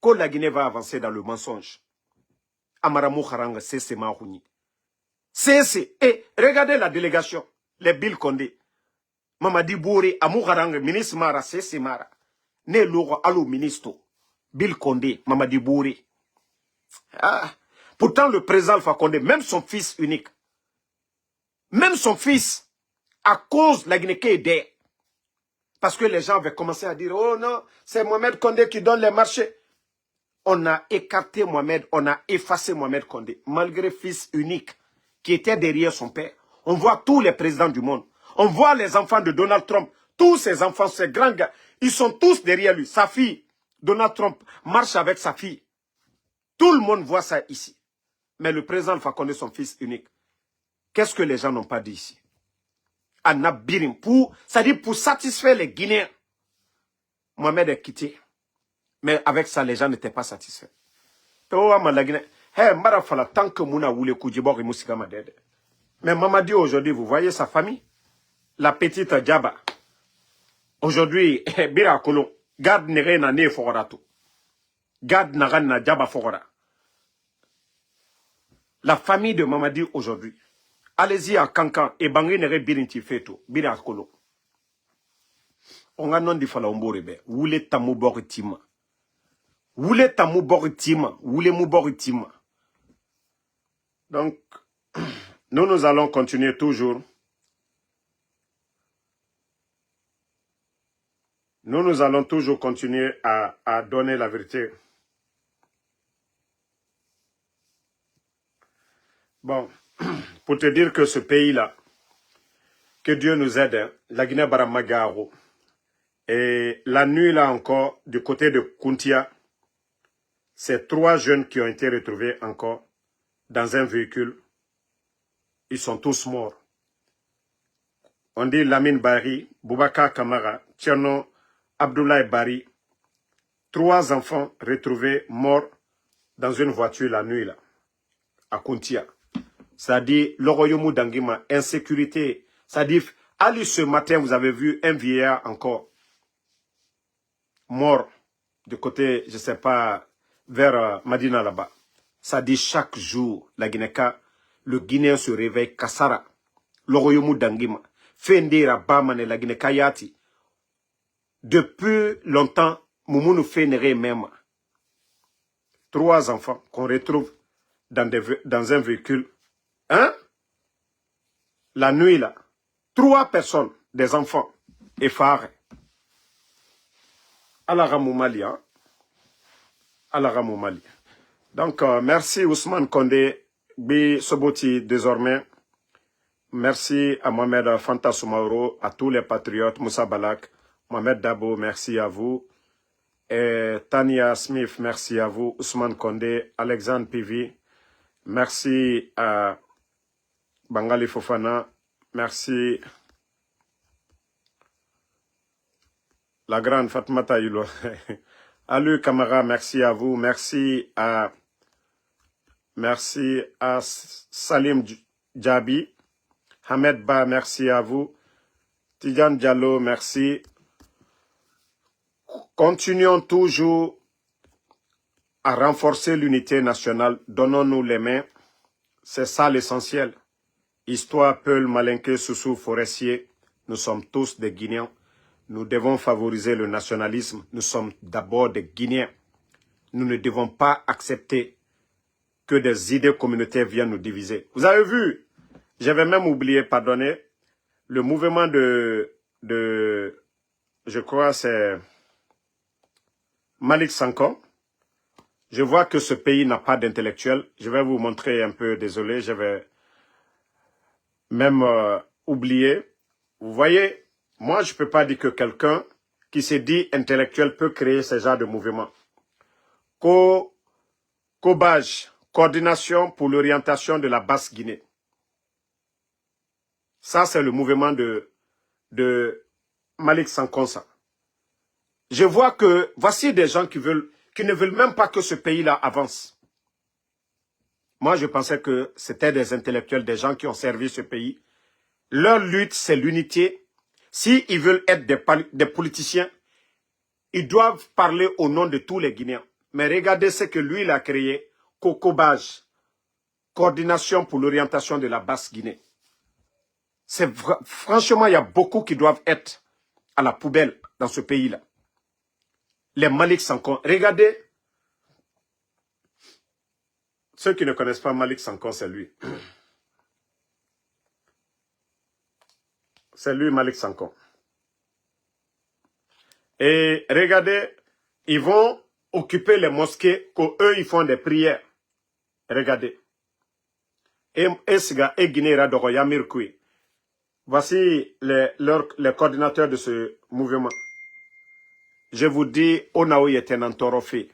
Quand la Guinée va avancer dans le mensonge. Amaramou Haranga, c'est Mahouni. C'est. Et regardez la délégation. Les Bill Condé. Mamadi Bouri, Amou Haranga, ministre Mara, c'est Mara. Ne Loro, allo ministre. Bill Condé, Mamadi Bouri. Ah. Pourtant, le président Alpha Condé, même son fils unique, même son fils, à cause de la Guinée qui est parce que les gens avaient commencé à dire, oh non, c'est Mohamed Condé qui donne les marchés. On a écarté Mohamed, on a effacé Mohamed Condé, malgré fils unique qui était derrière son père. On voit tous les présidents du monde. On voit les enfants de Donald Trump. Tous ces enfants, ces grands gars, ils sont tous derrière lui. Sa fille, Donald Trump, marche avec sa fille. Tout le monde voit ça ici. Mais le président Alpha Condé, son fils unique. Qu'est-ce que les gens n'ont pas dit ici? Anabirim, c'est-à-dire pour satisfaire les Guinéens. Mohamed est quitté. Mais avec ça, les gens n'étaient pas satisfaits. Tant que Mouna voulait Koudjibor et Moussika Madede. Mais Mamadi aujourd'hui, vous voyez sa famille? La petite Djaba. Aujourd'hui, Bira Kolo, garde Nere na ne Fogorato. Garde Naran na Djaba Fogora. La famille de Mamadi aujourd'hui. Allez-y à Kankan et Bangui Nere Birinti Feto, Bira Kolo. On a non di fala omborebe. Wule tamu boritima. Wule tamu boritima. Wule mu boritima. Donc, nous allons continuer toujours. Nous allons toujours continuer à donner la vérité. Bon, pour te dire que ce pays-là, que Dieu nous aide, hein, la Guinée-Baramagaro, et la nuit là encore, du côté de Kuntia, c'est 3 jeunes qui ont été retrouvés encore dans un véhicule. Ils sont tous morts. On dit Lamine Bari, Boubacar Kamara, Tcherno, Abdoulaye Bari. 3 enfants retrouvés morts dans une voiture la nuit là, à Kuntia. C'est-à-dire, l'Oroyomu Dangima, insécurité. C'est-à-dire, allez ce matin, vous avez vu un vieillard encore mort du côté, je ne sais pas, vers Madina là-bas. Ça dit chaque jour, la Guinéka, le Guinéen se réveille, Kassara, l'Oroyomu Dangima, Fendera Bamane, la Guinéka Yati. Depuis longtemps, Moumounu Fenere même. 3 enfants qu'on retrouve dans un véhicule. Hein? La nuit là. 3 personnes, des enfants, effarés. Alaramou Mali, hein? Alaramou Mali. Donc, merci Ousmane Condé, Bi Soboti désormais. Merci à Mohamed Fanta Soumaoro, à tous les patriotes, Moussa Balak, Mohamed Dabo, merci à vous. Et Tania Smith, merci à vous. Ousmane Condé, Alexandre Pivi, merci à Bangali Fofana, merci la grande Fatmata Yulo. Alu Kamara, merci à vous. Merci à Salim Djabi. Hamed Ba, merci à vous. Tidjan Diallo, merci. Continuons toujours à renforcer l'unité nationale. Donnons-nous les mains. C'est ça l'essentiel. Histoire, Peul, Malinké, Soussou, Forestier. Nous sommes tous des Guinéens. Nous devons favoriser le nationalisme. Nous sommes d'abord des Guinéens. Nous ne devons pas accepter que des idées communautaires viennent nous diviser. Vous avez vu, j'avais même oublié, pardonnez, le mouvement de je crois c'est Malik Sanko. Je vois que ce pays n'a pas d'intellectuels. Je vais vous montrer un peu, désolé, je vais même oublier. Vous voyez, moi je ne peux pas dire que quelqu'un qui se dit intellectuel peut créer ce genre de mouvement. COBAGE, Coordination pour l'orientation de la Basse-Guinée. Ça, c'est le mouvement de Malick Sankonsa. Je vois que voici des gens qui ne veulent même pas que ce pays-là avance. Moi, je pensais que c'était des intellectuels, des gens qui ont servi ce pays. Leur lutte, c'est l'unité. S'ils veulent être des politiciens, ils doivent parler au nom de tous les Guinéens. Mais regardez ce que lui, il a créé, COCOBAGE, Coordination pour l'orientation de la Basse-Guinée. Franchement, il y a beaucoup qui doivent être à la poubelle dans ce pays-là. Les Malick Sanko. Regardez. Ceux qui ne connaissent pas Malick Sanko, c'est lui. C'est lui, Malick Sanko. Et regardez, ils vont occuper les mosquées, qu'eux, ils font des prières. Regardez. Voici les coordinateurs de ce mouvement. Je vous dis, Onaoui est un entorofé.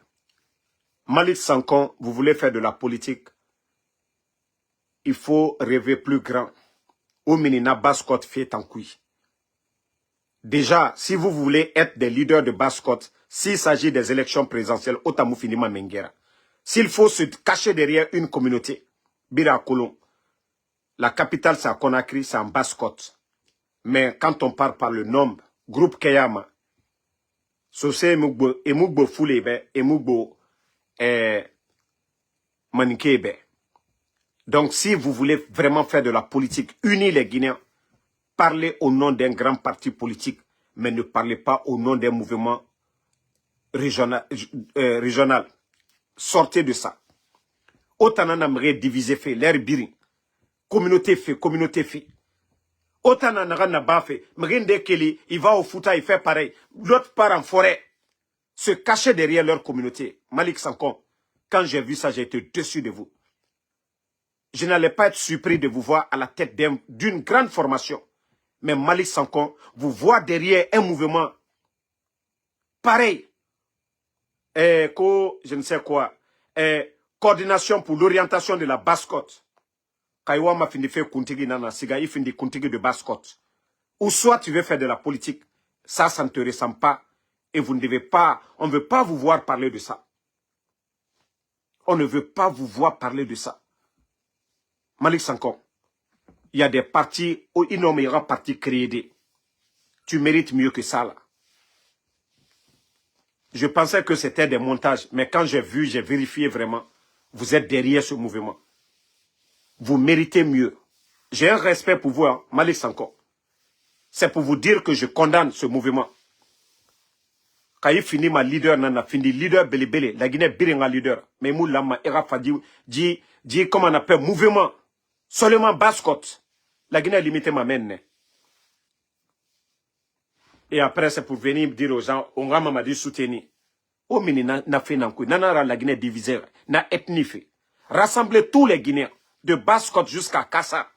Malick Sanko, vous voulez faire de la politique, il faut rêver plus grand. Ouminina Basse-Côte fait en couille. Déjà, si vous voulez être des leaders de Basse-Côte, s'il s'agit des élections présidentielles, Otamou Finima Menguera, s'il faut se cacher derrière une communauté, Bira Kolon, la capitale c'est à Conakry, c'est en Basse-Côte. Mais quand on parle par le nombre, groupe Keyama, Sosé Emugbo Foulebe, Emugbo Manikebe. Donc si vous voulez vraiment faire de la politique, unis les Guinéens, parlez au nom d'un grand parti politique, mais ne parlez pas au nom d'un mouvement régional. Sortez de ça. Autant on aimerait diviser fait, l'air birin. Communauté fait, communauté fait. Autant on n'a pas fait. Mrinde Kelly, il va au Fouta, il fait pareil. L'autre part en forêt. Se cacher derrière leur communauté. Malick Sanko, quand j'ai vu ça, j'ai été déçu de vous. Je n'allais pas être surpris de vous voir à la tête d'une grande formation. Mais Malick Sanko, vous voit derrière un mouvement pareil. Je ne sais quoi. Coordination pour l'orientation de la Basse-Côte. Kaiwa m'a fini fait kuntigi nana siga, il finit kuntigi de Basse-Côte. Ou soit tu veux faire de la politique, ça ne te ressemble pas. Et vous ne devez pas, on ne veut pas vous voir parler de ça. On ne veut pas vous voir parler de ça. Malick Sanko, il y a des partis, il y aura parti créé. Tu mérites mieux que ça là. Je pensais que c'était des montages, mais quand j'ai vu, j'ai vérifié vraiment, vous êtes derrière ce mouvement. Vous méritez mieux. J'ai un respect pour vous, hein, Malick Sanko. C'est pour vous dire que je condamne ce mouvement. Quand il finit ma leader, nana, fini leader belé, la Guinée biringa leader. Mais moulama, era fadi, dit, comment on appelle, mouvement. Seulement Basse-Côte. La Guinée limité ma mène. Et après, c'est pour venir dire aux gens, on m'a dit soutenir. Oh, mini na fait nankou, nanara la Guinée divisée, na ethnie fait. Rassembler tous les Guinéens, de Basse-Côte jusqu'à Kassa.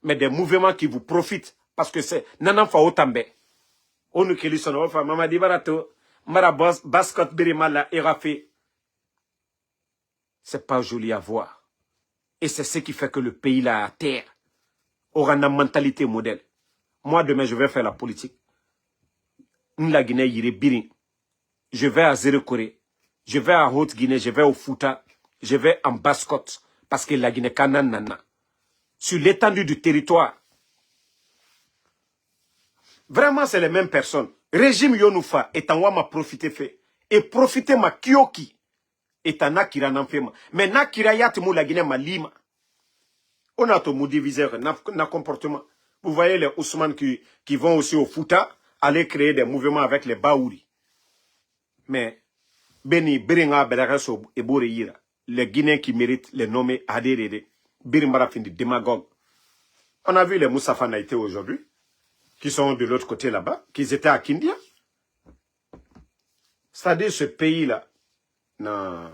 Mais des mouvements qui vous profitent, parce que c'est nanan fa otambe. On nous kili son ofa, mama di barato, mara Basse-Côte birimala erafe. C'est pas joli à voir. Et c'est ce qui fait que le pays là à terre aura une mentalité modèle. Moi, demain, je vais faire la politique. La Guinée, il est birin. Je vais à Zéro-Corée. Je vais à Haute-Guinée. Je vais au Fouta. Je vais en Basse-Côte. Parce que la Guinée, kananana. Sur l'étendue du territoire. Vraiment, c'est les mêmes personnes. Régime Yonoufa est en Wama profité fait. Et profiter ma Kyoki. Et en Akira n'enfema. Mais Nakira yatimou la Guinée ma lima. On a tout diviseur, na comportement. Vous voyez les Ousmane qui vont aussi au Fouta, aller créer des mouvements avec les Baouri. Mais, Beni, Biringa, Belareso et Boreira, les Guinéens qui méritent les nommer Adéré, Birimbara fin de démagogue. On a vu les Moussafa Naïté aujourd'hui, qui sont de l'autre côté là-bas, qui étaient à Kindia. C'est-à-dire ce pays-là, non.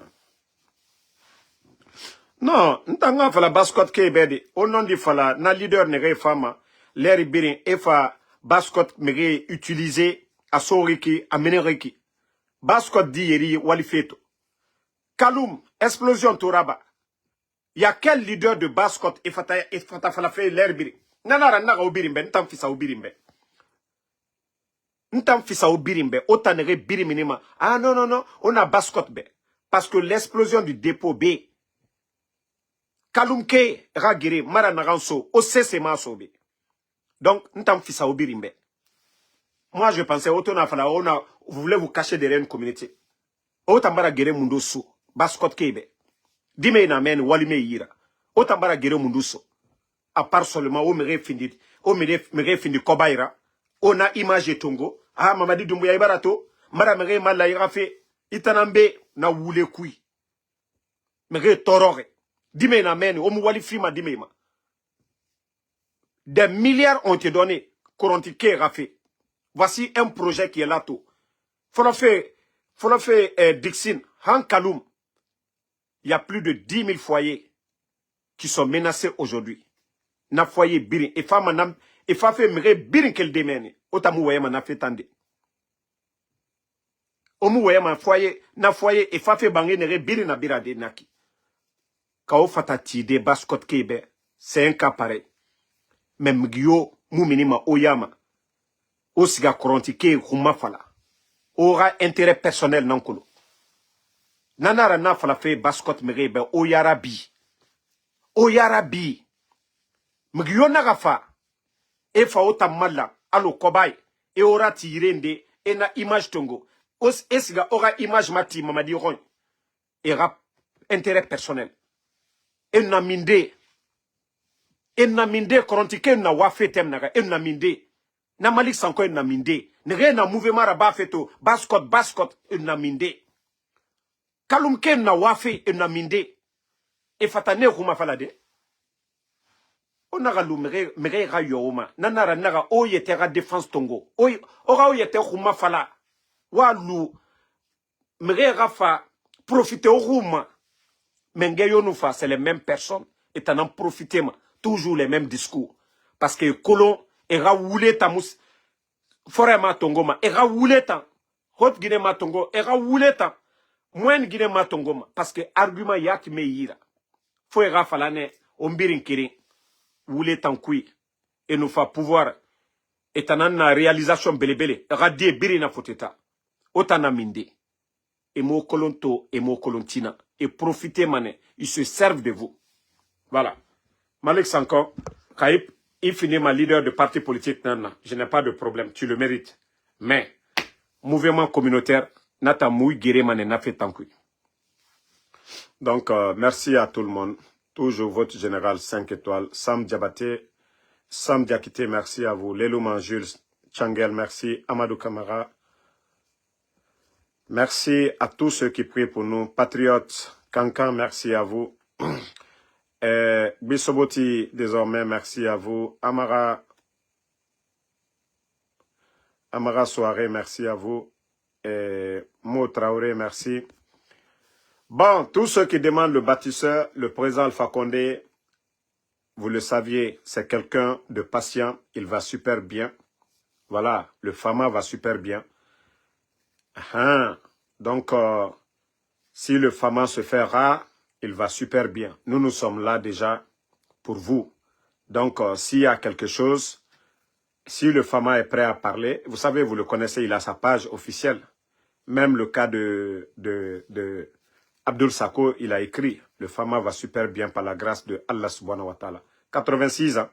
Non, ntanga fala bascot ke bedi. Au nom du fala, na leader nere fama, l'air birin, efa bascot mege utilisé à soriki, à meneriki. Bascot di yeri walifeto. Kaloum, explosion Toraba. Il y a quel leader de bascot efata fala fait l'air birin. Nanara naga obirimbe, ntam fisa obirimbe. Ntam fisa obirimbe, otanere biriminima. Ah non, non, non, on a bascot be. Parce que l'explosion du dépôt B, Kaloumke ragiri mara naganso o sese masobe. Donc ntam fisa obirimbe. Moi je pensais otona fala vous voulez vous cacher derrière une communauté. Otambara gere mundo so bascot kebe. Dime na men walime yira. Otambara gere mundo so. À part seulement o mere findi kobaira. Ona image tongo. Ah mamadi dumbuya ibarato. Mara mere malaira fe itanambe na wule kui. Mere torore. Dime na men, o mwali frima dime ma. Des milliards ont été donnés. Koronti Rafé. Voici un projet qui est là tout. Faut le faire Dixin, Han Kaloum. Il y a plus de 10 000 foyers qui sont menacés aujourd'hui. Na foyer birin. Et femme nam, et fa fait mire birin qu'elle démène. Otamu wayama na fait tande. Omu wayama foyer, na foyer, et fa fait bangé nere birin na birade naki. Kao fatati de bascot kebe, c'est un cas pareil. Même Gyo, Mouminima, Oyama, Osiga Koronti ke Rumafala, aura intérêt personnel nankolo. Nanara na fala fe bascot merebe, Oyarabi. Oyarabi. Mgyo nagafa, e fa ota mala, alo kobay, e ora tirende, e na image tongo. Esiga aura image mati, mamadi ron. E rap intérêt personnel. En minde koronti ke na wafe tem naga en minde na malik sanko en minde nege na mouvement raba feto bascot en minde kalum ke na wafe en minde e fatane kuma falade onaga lu mege ga yoma nanara naga o yetera défense tongo o ora o yete kuma fala wa lu mege ga fa profiter au rouma mengeyo nous fa c'est les mêmes personnes et en profiter ma toujours les mêmes discours. Parce que colon era woulé tamous forêt matongoma era woulé tan hot guiné matongo era woulé tan moyen guiné matongoma parce que argument yak me yira faut era falane ombirin kiri woulé tan kui et nous fa pouvoir et en réalisation belebele radie birina foteta otana minde et mo kolonto et mo kolontina et profitez mané ils se servent de vous voilà. Malik Sanko, Kaip, il finit ma leader de parti politique, je n'ai pas de problème, tu le mérites. Mais, mouvement communautaire, Nata Moui Giremane n'a fait tant que. Donc, merci à tout le monde. Toujours votre général 5 étoiles. Sam Diabaté, Sam Diakité, merci à vous. Lelouman Jules, Tchangel, merci. Amadou Kamara. Merci à tous ceux qui prient pour nous. Patriotes, Kankan, merci à vous. Bissoboti, désormais, merci à vous. Amara Soirée, merci à vous. Mo Traoré, merci. Bon, tous ceux qui demandent le bâtisseur, le président Alpha Condé, vous le saviez, c'est quelqu'un de patient, il va super bien. Voilà, le Fama va super bien. Donc, si le Fama se fait rare, il va super bien. Nous sommes là déjà pour vous. Donc, s'il y a quelque chose, si le Fama est prêt à parler, vous savez, vous le connaissez, il a sa page officielle. Même le cas de Abdul Sako, il a écrit, le Fama va super bien par la grâce de Allah subhanahu wa ta'ala. 86 ans.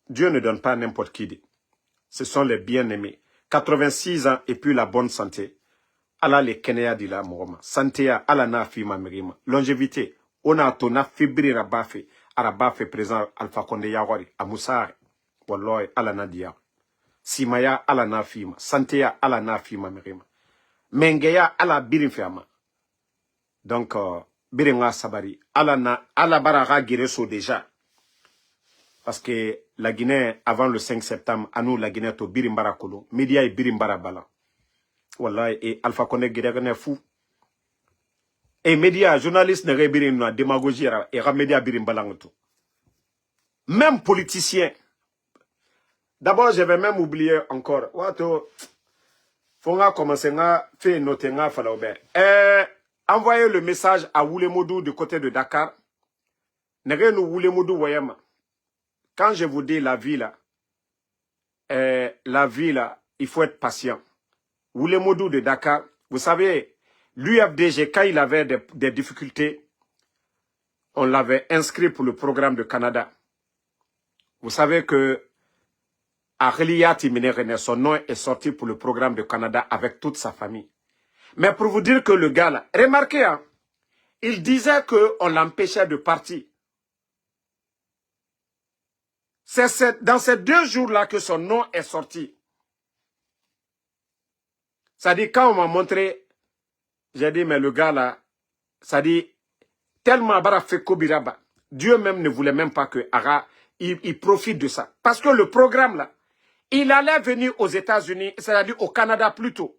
Dieu ne donne pas à n'importe qui. Ce sont les bien-aimés. 86 ans et puis la bonne santé. Allah le kenea di la moroma. Santé à Allah na fima merima. Longévité. On a tona fibri rabafe. Arabafe présent Alpha Condé Yawari. Amoussare. Walloy Allah na dia. Simaya Allah na fima. Santé à Allah na fima merima. Mengeya Allah birin fiama. Donc, biringa sabari. Allah barara gireso déjà. Parce que la Guinée, avant le 5 septembre, à nous, la Guinée, to birimbara kolo. Média et birimbara bala. Wallahi, et Alpha Condé Guédégané fou. Et médias, journalistes ne rébirin na démagogie et médias birin balangoto. Même politiciens. D'abord, je vais même oublier encore. Wato, faut commencer à faire noter nga falaobe. Envoyez le message à Woulemodou du côté de Dakar. Nere nous Woulemodou wayama. Quand je vous dis la vie là, il faut être patient. Woulemodou de Dakar, vous savez, l'UFDG, quand il avait des difficultés, on l'avait inscrit pour le programme de Canada. Vous savez que Areliati Minerene, son nom est sorti pour le programme de Canada avec toute sa famille. Mais pour vous dire que le gars là, remarquez, hein, il disait qu'on l'empêchait de partir. C'est dans ces 2 jours-là que son nom est sorti. Ça dit, quand on m'a montré, j'ai dit, mais le gars là, ça dit, tellement Bara fait Kobiraba, Dieu même ne voulait même pas que Ara, il profite de ça. Parce que le programme là, il allait venir aux États-Unis, c'est-à-dire au Canada plutôt,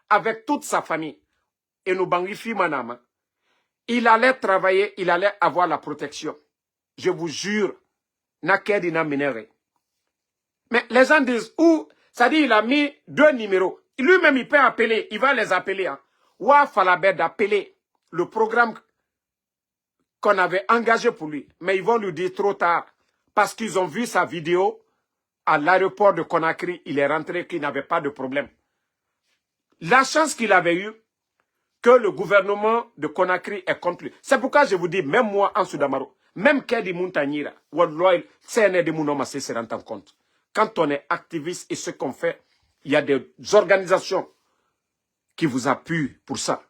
avec toute sa famille. Et nous bangifi manama. Il allait travailler, il allait avoir la protection. Je vous jure, Nakedina Minere. Mais les gens disent, où, ça dit, il a mis 2 numéros. Lui-même, il peut appeler, il va les appeler. Hein. Ouah, fallait d'appeler le programme qu'on avait engagé pour lui. Mais ils vont lui dire trop tard. Parce qu'ils ont vu sa vidéo à l'aéroport de Conakry. Il est rentré qu'il n'avait pas de problème. La chance qu'il avait eue, que le gouvernement de Conakry est contre lui. C'est pourquoi je vous dis, même moi, en Soudamaro, même Kedi Muntanira, Walloy, CNR de Mounoma, se rend en compte. Quand on est activiste et ce qu'on fait, il y a des organisations qui vous appuient pour ça.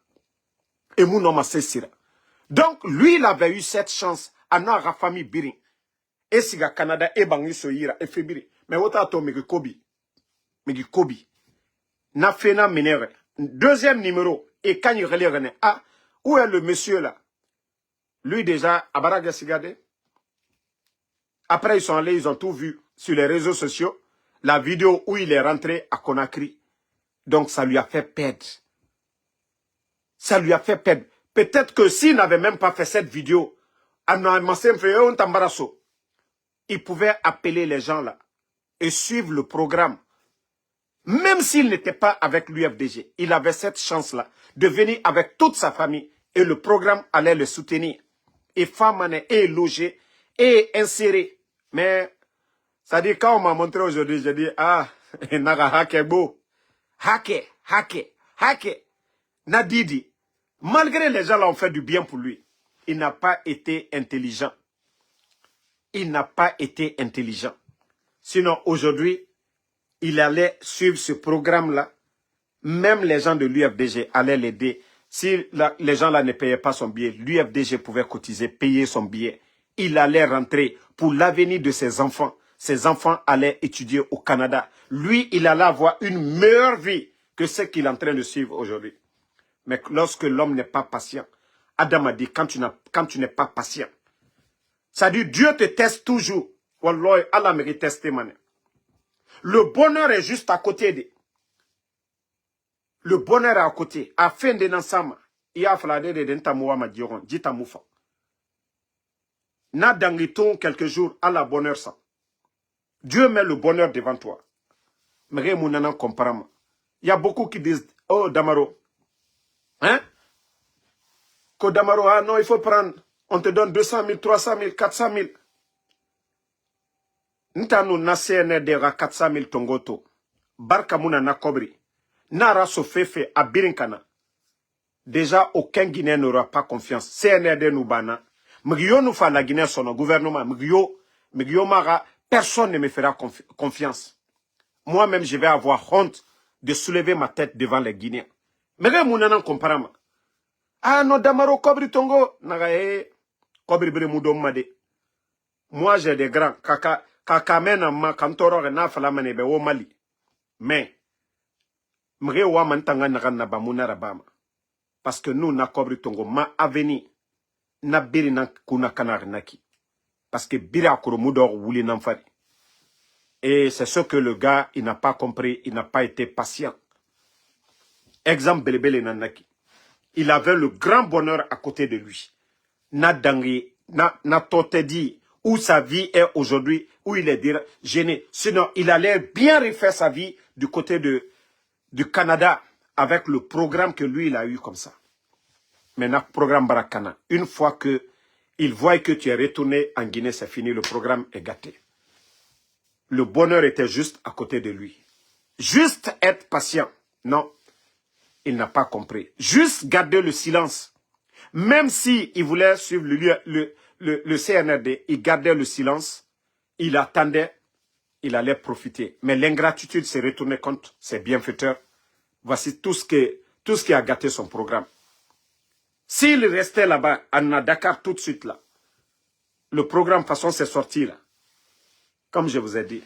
Et Mounoma, c'est donc, lui, il avait eu cette chance à notre famille Birin. Et si le Canada est bangi soyira et fébri. Mais wota to megi kobi. Na fena menere. 2e numéro. Et quand il relève, ah, où est le monsieur là? Lui déjà, à Baraga Sigade. Après, ils sont allés, ils ont tout vu sur les réseaux sociaux. La vidéo où il est rentré à Conakry. Donc, ça lui a fait perdre. Ça lui a fait perdre. Peut-être que s'il n'avait même pas fait cette vidéo, il pouvait appeler les gens là et suivre le programme. Même s'il n'était pas avec l'UFDG, il avait cette chance-là de venir avec toute sa famille et le programme allait le soutenir. Et Famane est logé et inséré. Mais, ça dit, quand on m'a montré aujourd'hui, j'ai dit, ah, naga hake beau. Hake. Nadidi. Malgré les gens là ont fait du bien pour lui, il n'a pas été intelligent. Sinon, aujourd'hui, il allait suivre ce programme-là. Même les gens de l'UFDG allaient l'aider. Si les gens là ne payaient pas son billet, l'UFDG pouvait cotiser, payer son billet. Il allait rentrer pour l'avenir de ses enfants. Ses enfants allaient étudier au Canada. Lui, il allait avoir une meilleure vie que ce qu'il est en train de suivre aujourd'hui. Mais lorsque l'homme n'est pas patient, Adam a dit, quand tu n'es pas patient, ça dit, Dieu te teste toujours. Wallah, Allah me teste, man. Le bonheur est juste à côté de. Le bonheur est à côté. À fin de l'ensemble, il y a fallu de n'tamoua ma diron, dit tamoufa. N'a d'angliton quelques jours à la bonheur ça. Dieu met le bonheur devant toi. Mais mon comprend. Il y a beaucoup qui disent, oh Damaro, hein? Que Damaro, ah non, il faut prendre, on te donne 200 000, 300 000, 400 000. Ntanu na CNR dera 400 000 tongoto. Barka muna na kobri. Nara so fefe a birinkana. Déjà, aucun Guinéen n'aura pas confiance. CNRD nous bana. Mgyo nous fa la Guinée son gouvernement. Mgyo mara, personne ne me fera confiance. Moi-même, je vais avoir honte de soulever ma tête devant les Guinéens. Mais mounanan comparama. Ah non, Damaro kobri tongo. Naga kobri bire moudom made. Moi, j'ai des grands. Kaka mena ma kantoro na fala manebe au Mali. Mais, mre wa mantanga na bamuna rabama. Parce que nous, na kobri tongo, ma avenir, na biri na kuna kanar naki. Parce que biri akuro mudor wuli namfari. Et c'est ce que le gars, il n'a pas compris, il n'a pas été patient. Exemple belebele nanaki. il avait le grand bonheur à côté de lui. N'a dit où sa vie est aujourd'hui, où il est gêné. Sinon, il allait bien refaire sa vie du côté du Canada avec le programme que lui, il a eu comme ça. Maintenant, programme Barakana. Une fois que il voit que tu es retourné en Guinée, c'est fini, le programme est gâté. Le bonheur était juste à côté de lui. Juste être patient. Non, il n'a pas compris. Juste garder le silence. Même s'il voulait suivre le CNRD, il gardait le silence, il attendait, il allait profiter. Mais l'ingratitude s'est retournée contre ses bienfaiteurs. Voici tout ce qui a gâté son programme. S'il restait là-bas, à Dakar tout de suite là, le programme façon s'est sorti là. Comme je vous ai dit,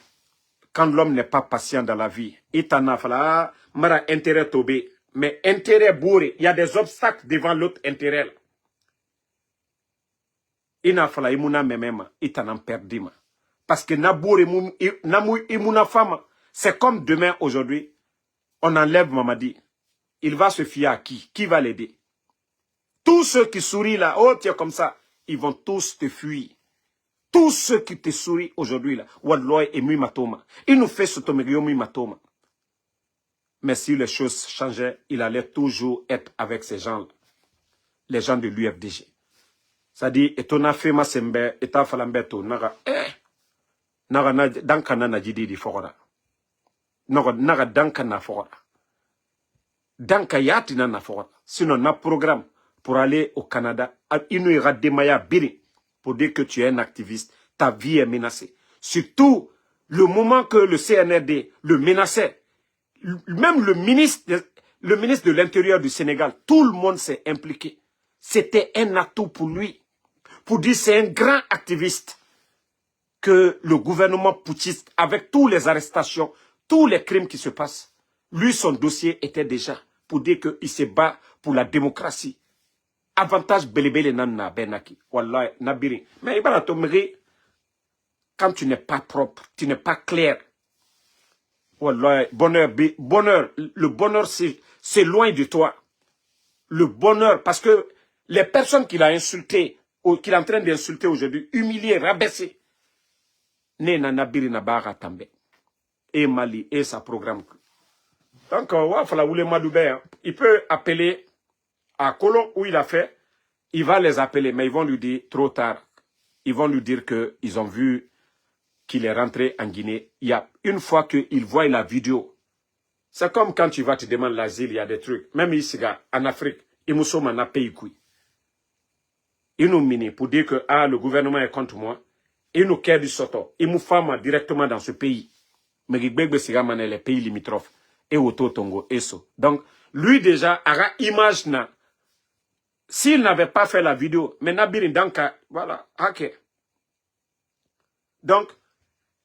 quand l'homme n'est pas patient dans la vie, il t'en a fallu, mara intérêt tobé, mais intérêt bourré, il y a des obstacles devant l'autre intérêt là. Il n'a fallu imuna memema, il t'en a perdu ma. Parce que nabouré namou imuna femme, c'est comme demain aujourd'hui, on enlève Mamadi. Il va se fier à qui? Qui va l'aider? Tous ceux qui sourient là, oh tiens comme ça, ils vont tous te fuir. Tous ceux qui te sourient aujourd'hui là, Wadloy et Mumatoma, il nous fait ce tomério Mumatoma. Mais si les choses changeaient, il allait toujours être avec ces gens-là, les gens de l'UFDG. Ça dit, et ton affaire sembe, et ta falambeto, naga, naga dankana na jidi di fora. Naga dankana fora. Danka yatina na fora. Sinon, na programme pour aller au Canada, il nous ira démaya biri pour dire que tu es un activiste. Ta vie est menacée. Surtout, le moment que le CNRD le menaçait, même le ministre de l'Intérieur du Sénégal, tout le monde s'est impliqué. C'était un atout pour lui. Pour dire c'est un grand activiste que le gouvernement putschiste, avec toutes les arrestations, tous les crimes qui se passent, lui, son dossier était déjà pour dire qu'il se bat pour la démocratie. Avantage belebele nanna benaki. Wallah, nabiri. Mais quand tu n'es pas propre, tu n'es pas clair. Wallah, bonheur, le bonheur c'est loin de toi. Le bonheur, parce que les personnes qu'il a insultées, qu'il est en train d'insulter aujourd'hui, humilier, rabaisser, ne nabiri nabara tambe. Et Mali, et sa programme. Donc, il peut appeler à Colomb où il a fait, il va les appeler, mais ils vont lui dire trop tard. Ils vont lui dire qu'ils ont vu qu'il est rentré en Guinée. Il y a une fois qu'ils voient la vidéo. C'est comme quand tu vas te demander l'asile, il y a des trucs. Même ici, en Afrique, ils nous sommes en pays. Ils nous minent pour dire que le gouvernement est contre moi. Ils nous quittent du soto. Ils nous font directement dans ce pays. Mais les pays limitrophes. Et Oto Tongo, Eso. Donc, lui déjà, a image na. S'il n'avait pas fait la vidéo, mais Nabiri Danka, voilà, ok. Donc,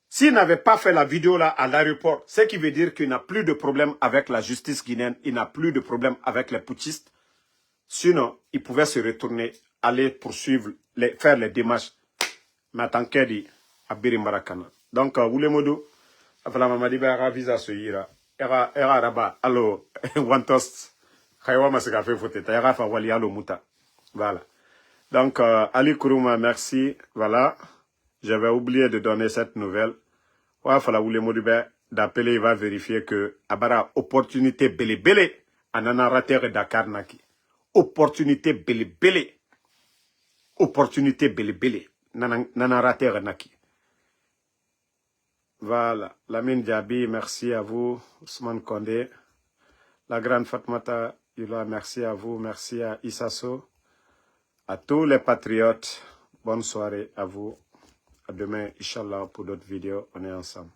s'il n'avait pas fait la vidéo là à l'aéroport, ce qui veut dire qu'il n'a plus de problème avec la justice guinéenne, il n'a plus de problème avec les putschistes. Sinon, il pouvait se retourner, aller poursuivre, faire les démarches. Mais tant qu'il dit, à Biri Marakana. Donc, Oulemodo, afala Mamadi Bara visa se ira. Era raba, allo, wantos. Voilà. Donc, Ali Kourouma, merci. Voilà. J'avais oublié de donner cette nouvelle. Ouais, il fallait d'appeler, il va vérifier que Abara, opportunité belle, anana rater Dakar naki. Opportunité belle. Opportunité belle. Nana rater naki. Voilà. Lamine Diaby, merci à vous. Ousmane Kondé. La grande Fatmata Yula, merci à vous. Merci à Issaso. À tous les patriotes. Bonne soirée à vous. À demain, Inch'Allah, pour d'autres vidéos. On est ensemble.